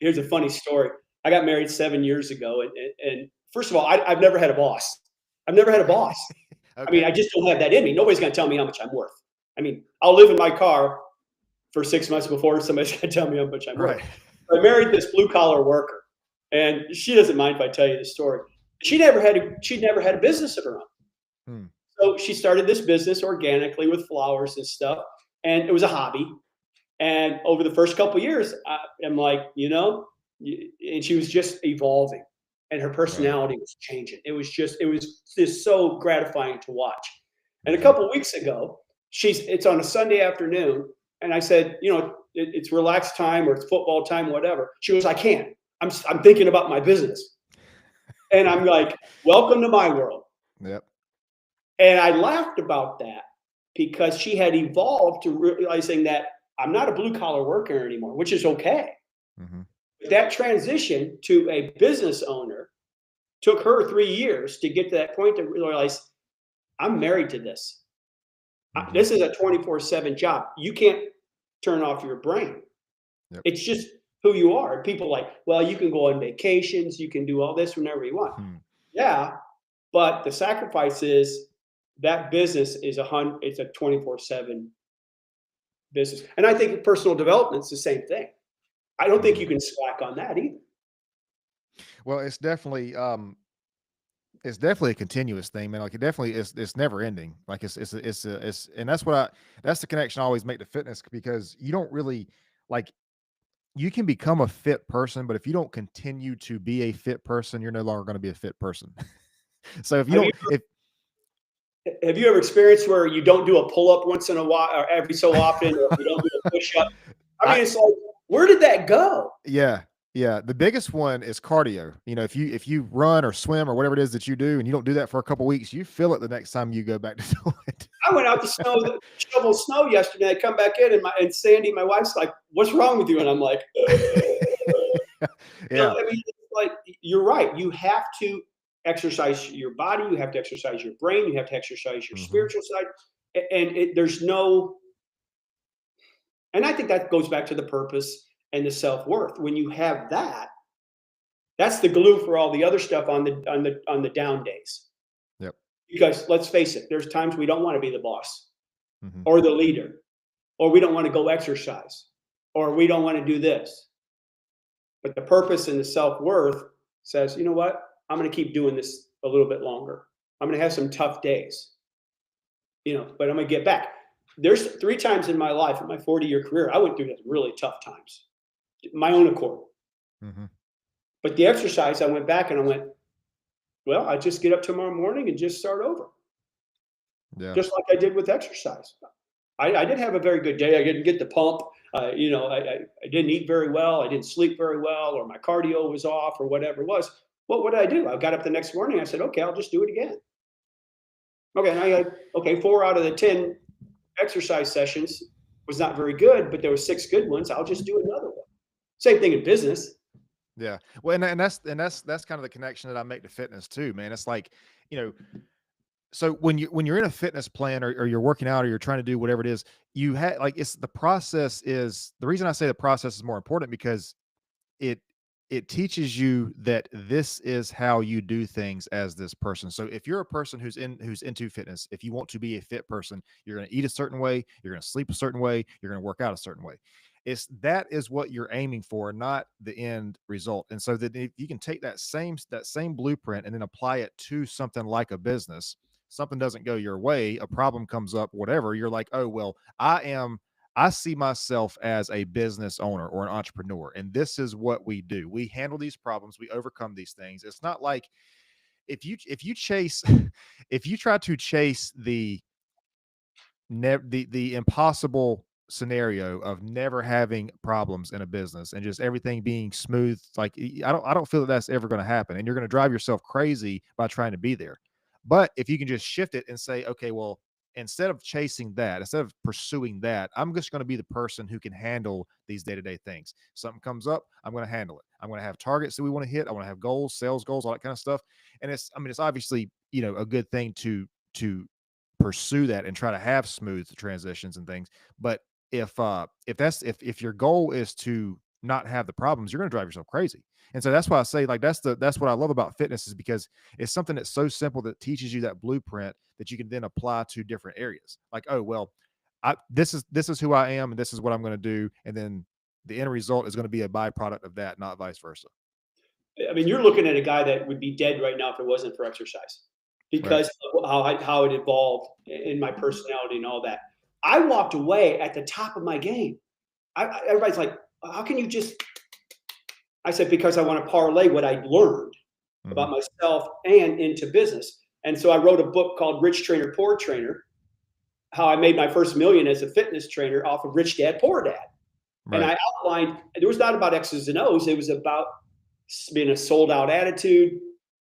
here's a funny story. I got married 7 years ago, and first of all, I've never had a boss. I've never had a boss. I mean,
Okay.
I just don't have that in me. Nobody's going to tell me how much I'm worth. I mean, I'll live in my car for 6 months before somebody's going to tell me how much I'm worth.
Right.
I married this blue collar worker, and she doesn't mind if I tell you the story. She'd never had a business of her own.
Hmm.
So she started this business organically with flowers and stuff, and it was a hobby. And over the first couple of years, I'm like, and she was just evolving, and her
Right.
personality was changing. It was just so gratifying to watch. And a
Hmm.
couple of weeks ago, it's on a Sunday afternoon, and I said, it's relaxed time or it's football time, whatever. She goes, I can't. I'm thinking about my business, and I'm like, welcome to my world.
Yep.
And I laughed about that because she had evolved to realizing that I'm not a blue collar worker anymore, which is okay.
Hmm.
But that transition to a business owner took her 3 years to get to that point to realize I'm married to this.
Hmm.
This is a 24/7 job. You can't turn off your brain.
Yep.
It's just who you are. People like, well, you can go on vacations, you can do all this whenever you want.
Hmm.
Yeah, but the sacrifice is that business is it's a 24/7 business. And I think personal development is the same thing. I don't think
Hmm.
you can slack on that either.
Well, it's definitely a continuous thing, man. Like it definitely is. It's never ending. Like it's, and that's the connection I always make to fitness because you don't really like you can become a fit person, but if you don't continue to be a fit person, you're no longer going to be a fit person. So if you
Have you
don't, if
have you ever experienced where you don't do a pull up once in a while or every so often, or you don't do a push up? I
I
mean, it's like, where did that go?
yeah yeah, the biggest one is cardio. You know, if you run or swim or whatever it is that you do, and you don't do that for a couple weeks, you feel it the next time you go back to do it.
I went out to shovel snow yesterday. I come back in, and Sandy, my wife's like, "What's wrong with you?" And I'm like,
Yeah.
I mean, it's like you're right. You have to exercise your body. You have to exercise your brain. You have to exercise your
Hmm.
spiritual side. And there's no. And I think that goes back to the purpose and the self worth. When you have that, that's the glue for all the other stuff on the down days.
Yep.
Because let's face it, there's times we don't want to be the boss
Hmm.
or the leader, or we don't want to go exercise, or we don't want to do this. But the purpose and the self worth says, you know what? I'm going to keep doing this a little bit longer. I'm going to have some tough days, but I'm going to get back. There's 3 times in my life, in my 40-year career, I went through really tough times, my own accord.
Hmm.
But the exercise, I went back and I went, well, I just get up tomorrow morning and just start over,
Yeah.
just like I did with exercise. I didn't have a very good day. I didn't get the pump. I didn't eat very well. I didn't sleep very well, or my cardio was off, or whatever it was. What did I do? I got up the next morning. I said, okay, I'll just do it again. Okay, 4 out of the 10 exercise sessions was not very good, but there were 6 good ones. I'll just do another one. Same thing in business.
Yeah. Well, and that's kind of the connection that I make to fitness too, man. It's like, you know, so when you're in a fitness plan, or you're working out, or you're trying to do whatever it is, you have like, it's the process is the reason I say the process is more important, because it it teaches you that this is how you do things as this person. So if you're a person who's into fitness, if you want to be a fit person, you're going to eat a certain way, you're going to sleep a certain way, you're going to work out a certain way. It's that is what you're aiming for, not the end result. And so that if you can take that same blueprint and then apply it to something like a business, something doesn't go your way, a problem comes up, whatever, you're like, oh well, I see myself as a business owner or an entrepreneur, and this is what we do. We handle these problems, we overcome these things. It's not like if you chase if you try to chase the impossible scenario of never having problems in a business and just everything being smooth, like I don't feel that that's ever going to happen, and you're going to drive yourself crazy by trying to be there. But if you can just shift it and say, okay, well, instead of chasing that, instead of pursuing that, I'm just going to be the person who can handle these day-to-day things. Something comes up, I'm going to handle it. I'm going to have targets that we want to hit, I want to have goals, sales goals, all that kind of stuff. And it's obviously, a good thing to pursue that and try to have smooth transitions and things. But if your goal is to not have the problems, you're going to drive yourself crazy. And so that's why I say, like, that's what I love about fitness, is because it's something that's so simple that teaches you that blueprint that you can then apply to different areas. Like, oh well, this is who I am, and this is what I'm going to do, and then the end result is going to be a byproduct of that, not vice versa.
I mean, you're looking at a guy that would be dead right now if it wasn't for exercise,
Right.
because of how it evolved in my personality and all that. I walked away at the top of my game. Everybody's like, how can you just? I said, because I want to parlay what I learned
Hmm.
about myself and into business. And so I wrote a book called Rich Trainer, Poor Trainer, how I made my first million as a fitness trainer off of Rich Dad, Poor Dad. And
Right.
I outlined, it was not about X's and O's, it was about being a sold out attitude.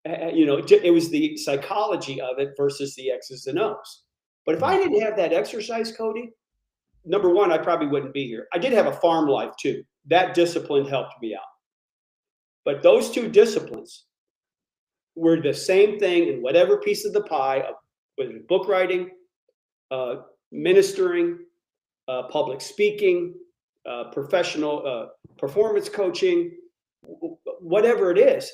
It was the psychology of it versus the X's and O's. But if I
Mm.
didn't have that exercise, Cody, number one, I probably wouldn't be here. I did have a farm life too. That discipline helped me out. But those two disciplines were the same thing in whatever piece of the pie of whether it's book writing, uh, ministering, public speaking, professional performance coaching, whatever it is.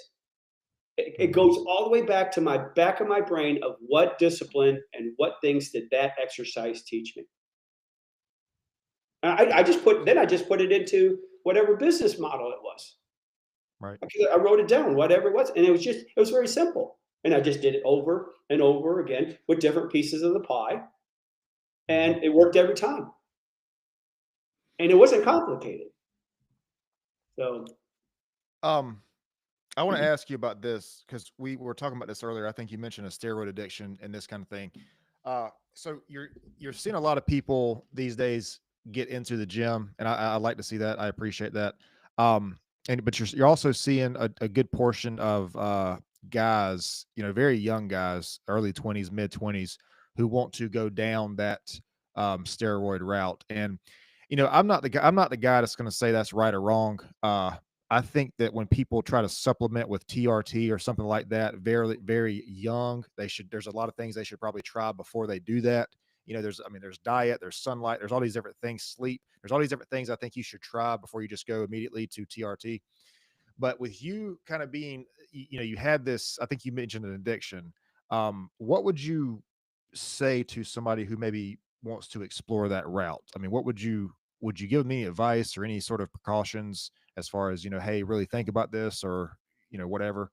It
Mhm.
goes all the way back to my back of my brain of what discipline and what things did that exercise teach me. I just put it into whatever business model it was.
Right.
I wrote it down, whatever it was, and it was very simple. And I just did it over and over again with different pieces of the pie,
Mhm.
and it worked every time. And it wasn't complicated. So,
Um, I want to ask you about this because we were talking about this earlier. I think you mentioned a steroid addiction and this kind of thing. So you're seeing a lot of people these days get into the gym, and I like to see that. I appreciate that. And but you're also seeing a good portion of guys, very young guys, early 20s, mid 20s, who want to go down that steroid route. And I'm not the guy that's going to say that's right or wrong. I think that when people try to supplement with TRT or something like that, very, very young, there's a lot of things they should probably try before they do that. There's diet, there's sunlight, there's all these different things, sleep, there's all these different things I think you should try before you just go immediately to TRT. But with you kind of being, you had this, I think you mentioned an addiction. What would you say to somebody who maybe wants to explore that route? I mean, would you give me advice or any sort of precautions as far as, hey, really think about this, or, whatever?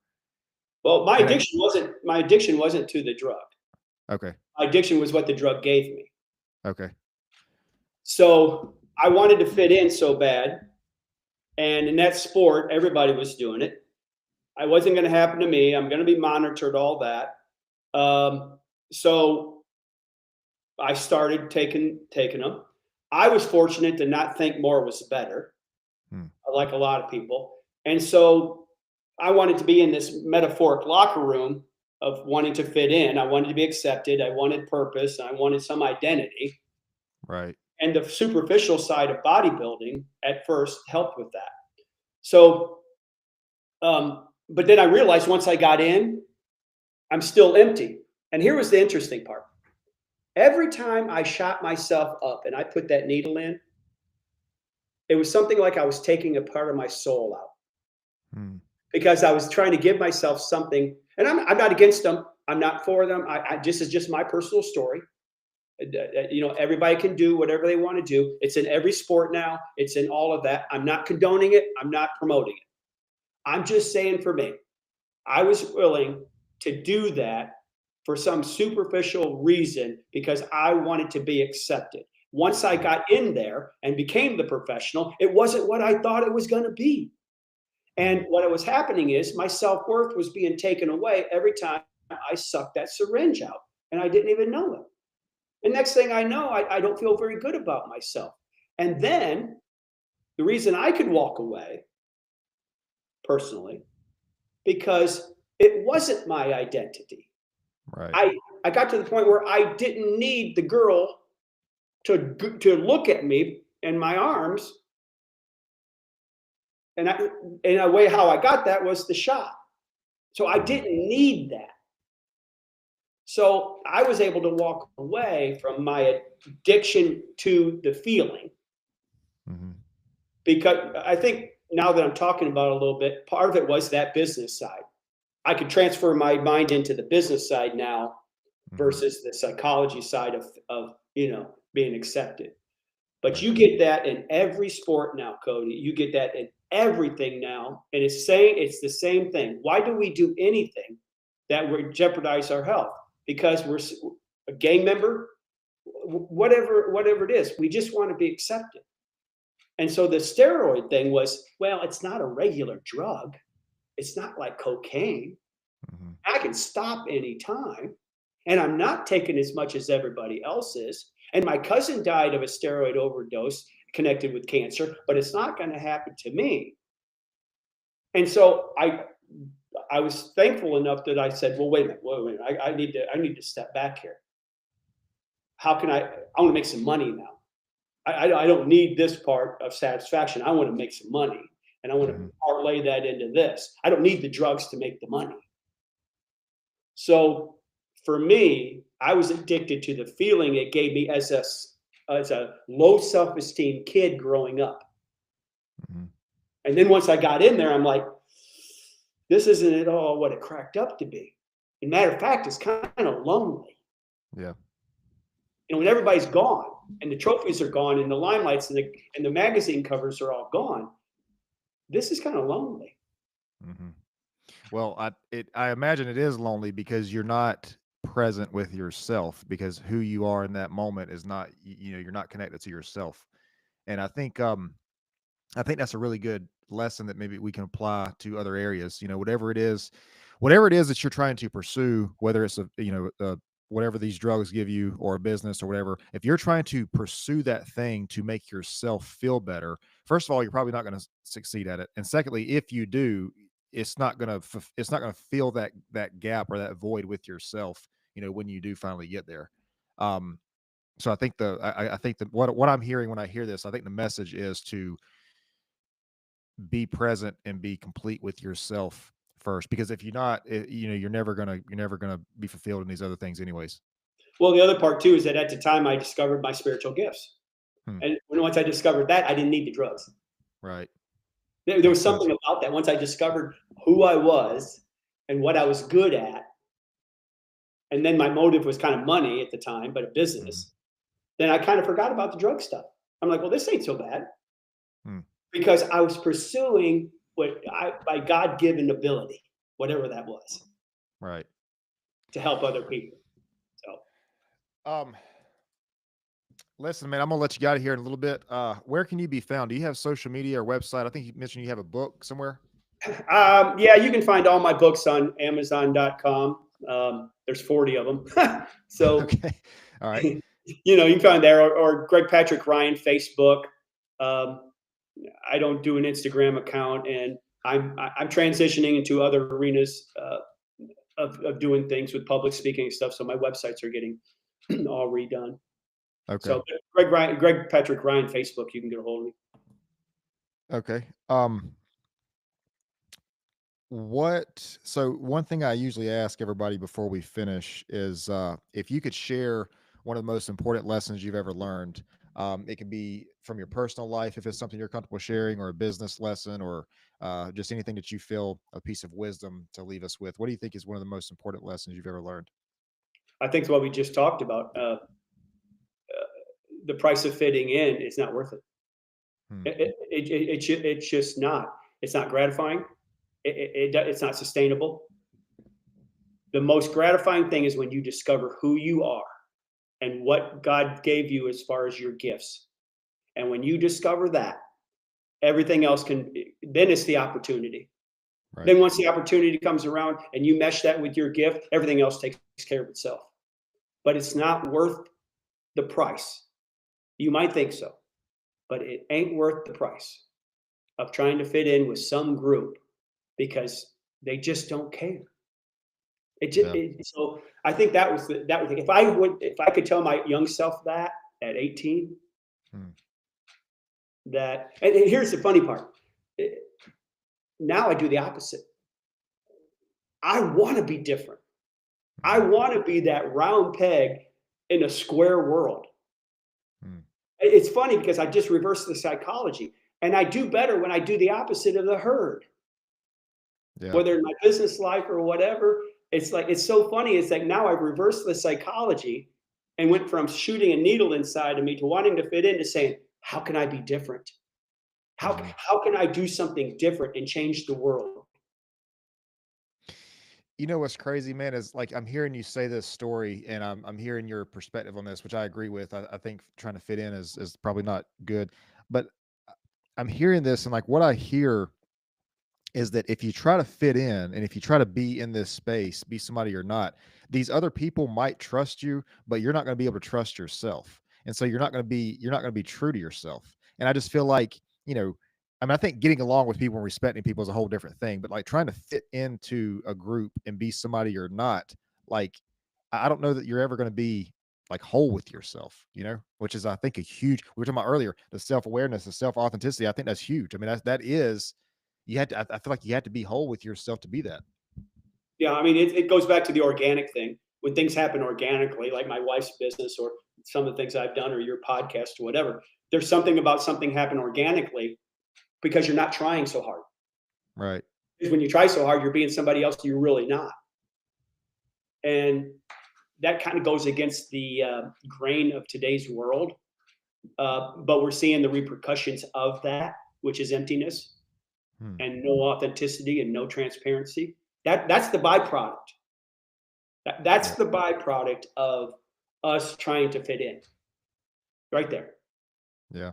well,
And I,
my addiction wasn't to the drug.
okay.
My addiction was what the drug gave me.
Okay.
So I wanted to fit in so bad, and in that sport, everybody was doing it. I wasn't going to happen to me. I'm going to be monitored, all that. So I started taking them. I was fortunate to not think more was better,
Hmm.
like a lot of people. And so I wanted to be in this metaphoric locker room of wanting to fit in. I wanted to be accepted. I wanted purpose. I wanted some identity.
Right.
And the superficial side of bodybuilding at first helped with that. So, but then I realized once I got in, I'm still empty. And here was the interesting part. Every time I shot myself up and I put that needle in, it was something like I was taking a part of my soul out.
Hmm.
Because I was trying to give myself something, and I'm not against them. I'm not for them. This is just my personal story. Everybody can do whatever they want to do. It's in every sport now. It's in all of that. I'm not condoning it. I'm not promoting it. I'm just saying for me, I was willing to do that for some superficial reason because I wanted to be accepted. Once I got in there and became the professional, it wasn't what I thought it was going to be. And what was happening is my self-worth was being taken away every time I sucked that syringe out, and I didn't even know it. And next thing I know, I don't feel very good about myself. And then the reason I could walk away personally, because it wasn't my identity.
Right.
I got to the point where I didn't need the girl to look at me in my arms. And in a way, how I got that was the shot. So I didn't need that. So I was able to walk away from my addiction to the feeling.
Mm-hmm.
Because I think now that I'm talking about it a little bit, part of it was that business side. I could transfer my mind into the business side now versus the psychology side of being accepted. But you get that in every sport now, Cody. You get that in everything now. And it's the same thing. Why do we do anything that would jeopardize our health? Because we're a gang member, whatever it is. We just want to be accepted. And so the steroid thing was, well, it's not a regular drug. It's not like cocaine.
Mm-hmm.
I can stop anytime. And I'm not taking as much as everybody else is. And my cousin died of a steroid overdose connected with cancer, but it's not going to happen to me. And so I was thankful enough that I said, well, wait a minute. I need to step back here. How can I want to make some money now. I don't need this part of satisfaction. I want to make some money, and I want to parlay that into this. I don't need the drugs to make the money. So for me, I was addicted to the feeling it gave me as a low self-esteem kid growing up. Mm-hmm. And then once I got in there, I'm like, this isn't at all what it cracked up to be. As a matter of fact, it's kind of lonely.
Yeah.
When everybody's gone and the trophies are gone and the limelights and the magazine covers are all gone, this is kind of lonely.
Mm-hmm. Well, I imagine it is lonely because you're not present with yourself, because who you are in that moment is not, you're not connected to yourself. And I think that's a really good lesson that maybe we can apply to other areas. Whatever it is that you're trying to pursue, whether it's whatever these drugs give you or a business or whatever, if you're trying to pursue that thing to make yourself feel better, first of all, you're probably not going to succeed at it. And secondly, if you do, it's not going to fill that gap or that void with yourself, when you do finally get there. So I think I think that what I'm hearing when I hear this, I think the message is to be present and be complete with yourself first, because if you're not, you're never gonna be fulfilled in these other things anyways.
Well, the other part too is that at the time I discovered my spiritual gifts. And once I discovered that, I didn't need the drugs.
Right.
There was something about that. Once I discovered who I was and what I was good at, and then my motive was kind of money at the time, but a business, then I kind of forgot about the drug stuff. I'm like, well, this ain't so bad. Because I was pursuing my God-given ability, whatever that was.
Right.
To help other people. So,
listen, man, I'm gonna let you get out of here in a little bit. Where can you be found? Do you have social media or website? I think you mentioned you have a book somewhere.
Yeah, you can find all my books on Amazon.com. There's 40 of them. So,
okay. All right.
You can find there or Greg Patrick Ryan Facebook. I don't do an Instagram account, and I'm transitioning into other arenas of doing things with public speaking and stuff. So my websites are getting all redone.
Okay.
So Greg Patrick Ryan, Facebook, you can get a hold of me.
Okay. So one thing I usually ask everybody before we finish is if you could share one of the most important lessons you've ever learned. It can be from your personal life if it's something you're comfortable sharing, or a business lesson, or just anything that you feel a piece of wisdom to leave us with. What do you think is one of the most important lessons you've ever learned?
I think what we just talked about, the price of fitting in is not worth it.
Hmm.
It's just not. It's not gratifying. It's not sustainable. The most gratifying thing is when you discover who you are and what God gave you as far as your gifts. And when you discover that, everything else then it's the opportunity.
Right.
Then once the opportunity comes around and you mesh that with your gift, everything else takes care of itself. But it's not worth the price. You might think so, but it ain't worth the price of trying to fit in with some group because they just don't care. So I think that was if I could tell my young self that at 18, and here's the funny part. Now I do the opposite. I want to be different. I want to be that round peg in a square world. It's funny because I just reversed the psychology, and I do better when I do the opposite of the herd. Yeah. Whether in my business life or whatever, it's so funny. It's like now I've reversed the psychology and went from shooting a needle inside of me to wanting to fit in to saying, how can I be different? How can I do something different and change the world?
You know what's crazy, man, is like I'm hearing you say this story, and I'm hearing your perspective on this, which I agree with. I think trying to fit in is probably not good, but I'm hearing this, and like what I hear is that if you try to fit in and if you try to be in this space, be somebody you're not, these other people might trust you, but you're not going to be able to trust yourself, and so you're not going to be true to yourself. And I just feel like, I mean, I think getting along with people and respecting people is a whole different thing, but like trying to fit into a group and be somebody you're not, like, I don't know that you're ever going to be like whole with yourself, which is, I think, a huge, we were talking about earlier, the self-awareness, the self-authenticity. I think that's huge. I mean, that is, you had to, I feel like you had to be whole with yourself to be that.
Yeah. I mean, it goes back to the organic thing. When things happen organically, like my wife's business or some of the things I've done or your podcast or whatever, there's something about something happen organically because you're not trying so hard.
Right.
Because when you try so hard, you're being somebody else you're really not. And that kind of goes against the grain of today's world. But we're seeing the repercussions of that, which is emptiness and no authenticity and no transparency. That's the byproduct. That's the byproduct of us trying to fit in. Right there.
Yeah.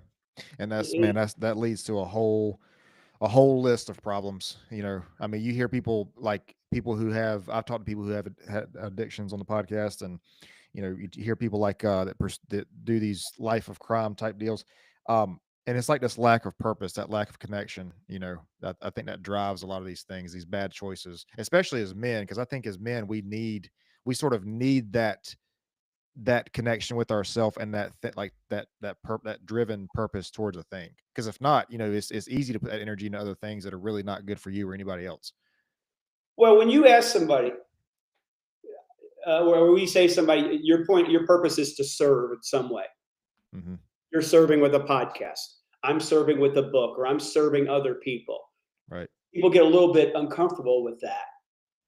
And that leads to a whole list of problems. I mean, you hear people who I've talked to people who have had addictions on the podcast, and you hear people like that do these life of crime type deals, and it's like this lack of purpose, that lack of connection. I think that drives a lot of these things, these bad choices, especially as men, because I think as men we sort of need that connection with ourselves, and that driven purpose towards a thing. Because if not, it's easy to put that energy into other things that are really not good for you or anybody else.
Well, when you ask somebody, where we say somebody, your purpose is to serve in some way. Mm-hmm. You're serving with a podcast. I'm serving with a book, or I'm serving other people.
Right.
People get a little bit uncomfortable with that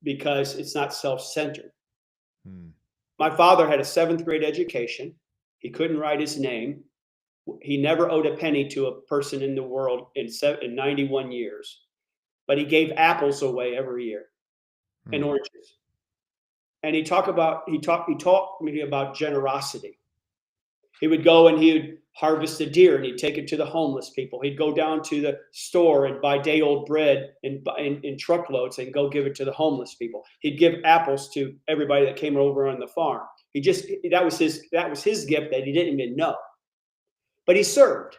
because it's not self-centered. My father had a 7th grade education. He couldn't write his name. He never owed a penny to a person in the world in 91 years, but he gave apples away every year and oranges. And he taught me about generosity. He would go and he would harvest a deer and he'd take it to the homeless people. He'd go down to the store and buy day-old bread in truckloads and go give it to the homeless people. He'd give apples to everybody that came over on the farm. That was his gift that he didn't even know. But he served.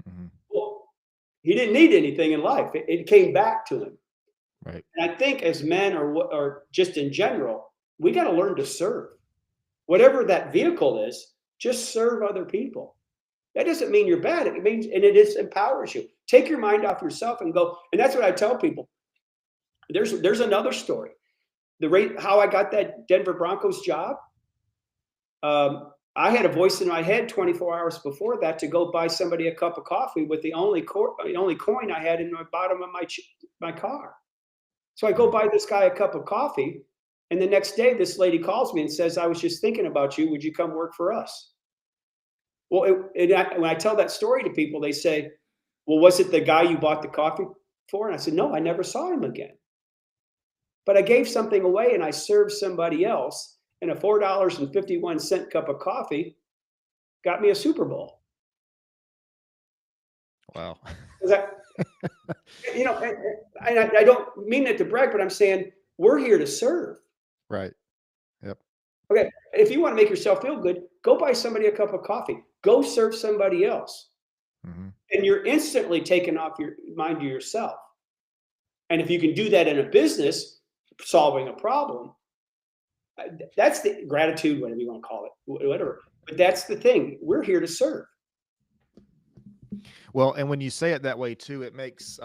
Mm-hmm. Well, he didn't need anything in life. It came back to him.
Right.
And I think as men or just in general, we got to learn to serve. Whatever that vehicle is, just serve other people. That doesn't mean you're bad. It means, and it is empowers you. Take your mind off yourself and go. And that's what I tell people. There's another story. The rate how I got that Denver Broncos job. I had a voice in my head 24 hours before that to go buy somebody a cup of coffee with the only coin I had in the bottom of my car. So I go buy this guy a cup of coffee, and the next day this lady calls me and says, "I was just thinking about you. Would you come work for us?" Well, when I tell that story to people, they say, "Well, was it the guy you bought the coffee for?" And I said, "No, I never saw him again. But I gave something away and I served somebody else, and a $4.51 cup of coffee got me a Super Bowl."
Wow.
That, and I don't mean it to brag, but I'm saying we're here to serve.
Right. Yep.
Okay, if you want to make yourself feel good, go buy somebody a cup of coffee. Go serve somebody else.
Hmm.
And you're instantly taking off your mind to yourself. And if you can do that in a business, solving a problem, that's the gratitude, whatever you want to call it, whatever. But that's the thing. We're here to serve.
Well, and when you say it that way too, it makes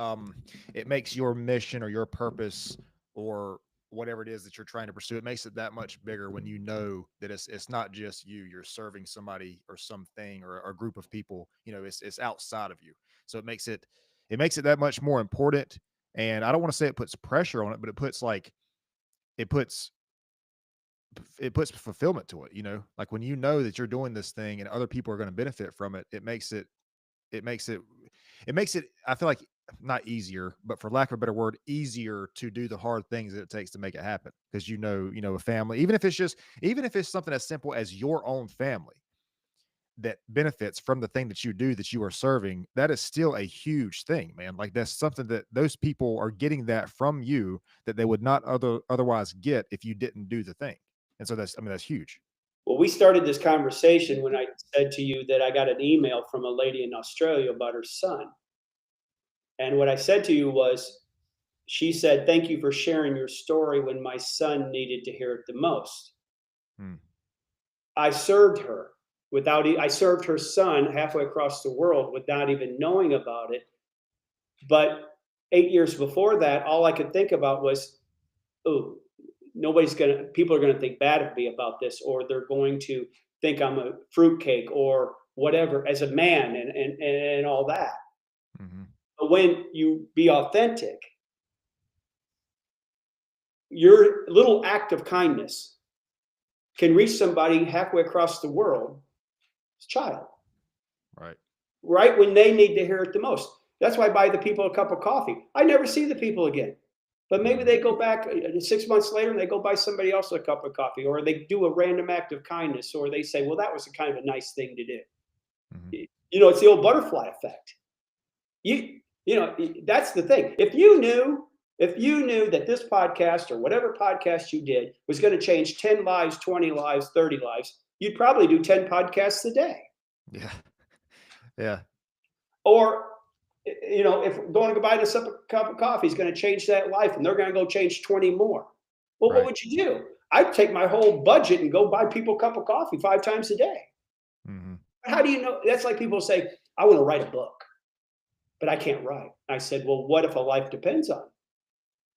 your mission or your purpose or whatever it is that you're trying to pursue, it makes it that much bigger when you know that it's not just you, you're serving somebody or something or a group of people, it's outside of you. So it makes it that much more important. And I don't want to say it puts pressure on it, but it puts it puts fulfillment to it, like when you know that you're doing this thing and other people are going to benefit from it, it makes it it makes it, I feel like, not easier, but for lack of a better word, easier to do the hard things that it takes to make it happen. Because a family, even if it's something as simple as your own family that benefits from the thing that you do that you are serving, that is still a huge thing, man. Like that's something that those people are getting that from you that they would not otherwise get if you didn't do the thing. And so that's huge.
Well, we started this conversation when I said to you that I got an email from a lady in Australia about her son. And what I said to you was, she said, "Thank you for sharing your story when my son needed to hear it the most."
Hmm.
I served her I served her son halfway across the world without even knowing about it. But 8 years before that, all I could think about was, oh, people are gonna think bad of me about this, or they're going to think I'm a fruitcake or whatever as a man and all that.
Hmm.
But when you be authentic, your little act of kindness can reach somebody halfway across the world, child,
Right.
right when they need to hear it the most. That's why I buy the people a cup of coffee. I never see the people again. But maybe
Hmm.
they go back 6 months later and they go buy somebody else a cup of coffee, or they do a random act of kindness, or they say, well, that was a kind of a nice thing to do.
Hmm.
It's the old butterfly effect. That's the thing. If you knew that this podcast or whatever podcast you did was going to change 10 lives, 20 lives, 30 lives, you'd probably do 10 podcasts a day.
Yeah. Yeah.
Or, if going to go buy this cup of coffee is going to change that life and they're going to go change 20 more. Well, what
Right.
would you do? I'd take my whole budget and go buy people a cup of coffee 5 times a day.
Hmm.
How do you know? That's like people say, I want to write a book, but I can't write. I said, well, what if a life depends on it?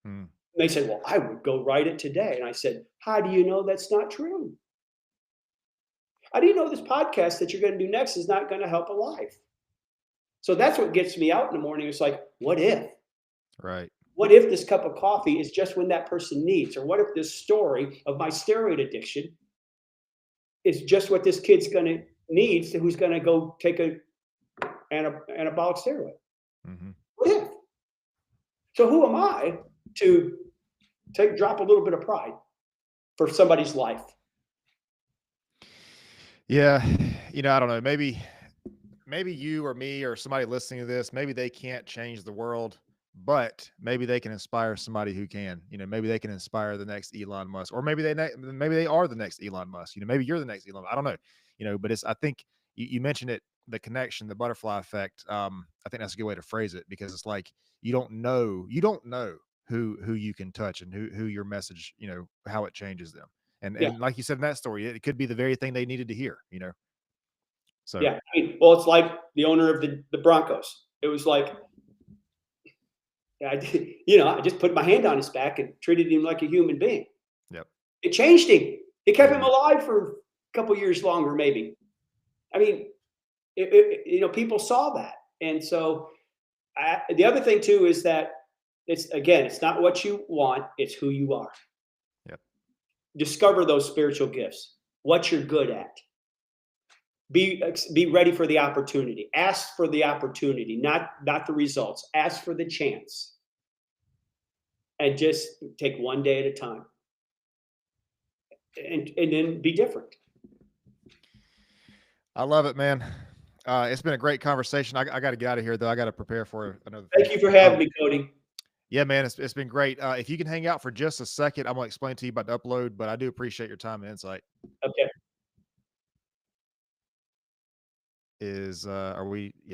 Hmm.
And they said, well, I would go write it today. And I said, how do you know that's not true? How do you know this podcast that you're going to do next is not going to help a life? So that's what gets me out in the morning. It's like, what if?
Right.
What if this cup of coffee is just when that person needs? Or what if this story of my steroid addiction is just what this kid's going to need, who's going to go take an anabolic steroid?
Hmm.
What if? So who am I to drop a little bit of pride for somebody's life?
Yeah. I don't know. Maybe you or me or somebody listening to this, maybe they can't change the world, but maybe they can inspire somebody who can. Maybe they can inspire the next Elon Musk, or maybe they are the next Elon Musk. Maybe you're the next Elon. I don't know. But I think you mentioned it, the connection, the butterfly effect. I think that's a good way to phrase it because it's like you don't know who you can touch and who your message, how it changes them. And
Yeah,
and like you said in that story, it could be the very thing they needed to hear. So
yeah. I mean, well, it's like the owner of the Broncos. It was like, I did, I just put my hand on his back and treated him like a human being.
yep.
It changed him. It kept him
Mhm.
alive for a couple years longer, maybe. I mean, people saw that, and so the other thing too is that it's not what you want; it's who you are.
Yep.
Discover those spiritual gifts. What you're good at. Be ready for the opportunity. Ask for the opportunity, not the results. Ask for the chance, and just take one day at a time, and then be different.
I love it, man. It's been a great conversation. I got to get out of here though. I got to prepare for another thing.
Thank you for having me, Cody.
Yeah, man, it's been great. If you can hang out for just a second, I'm gonna explain to you about the upload, but I do appreciate your time and insight.
Okay.
Are we? Yeah.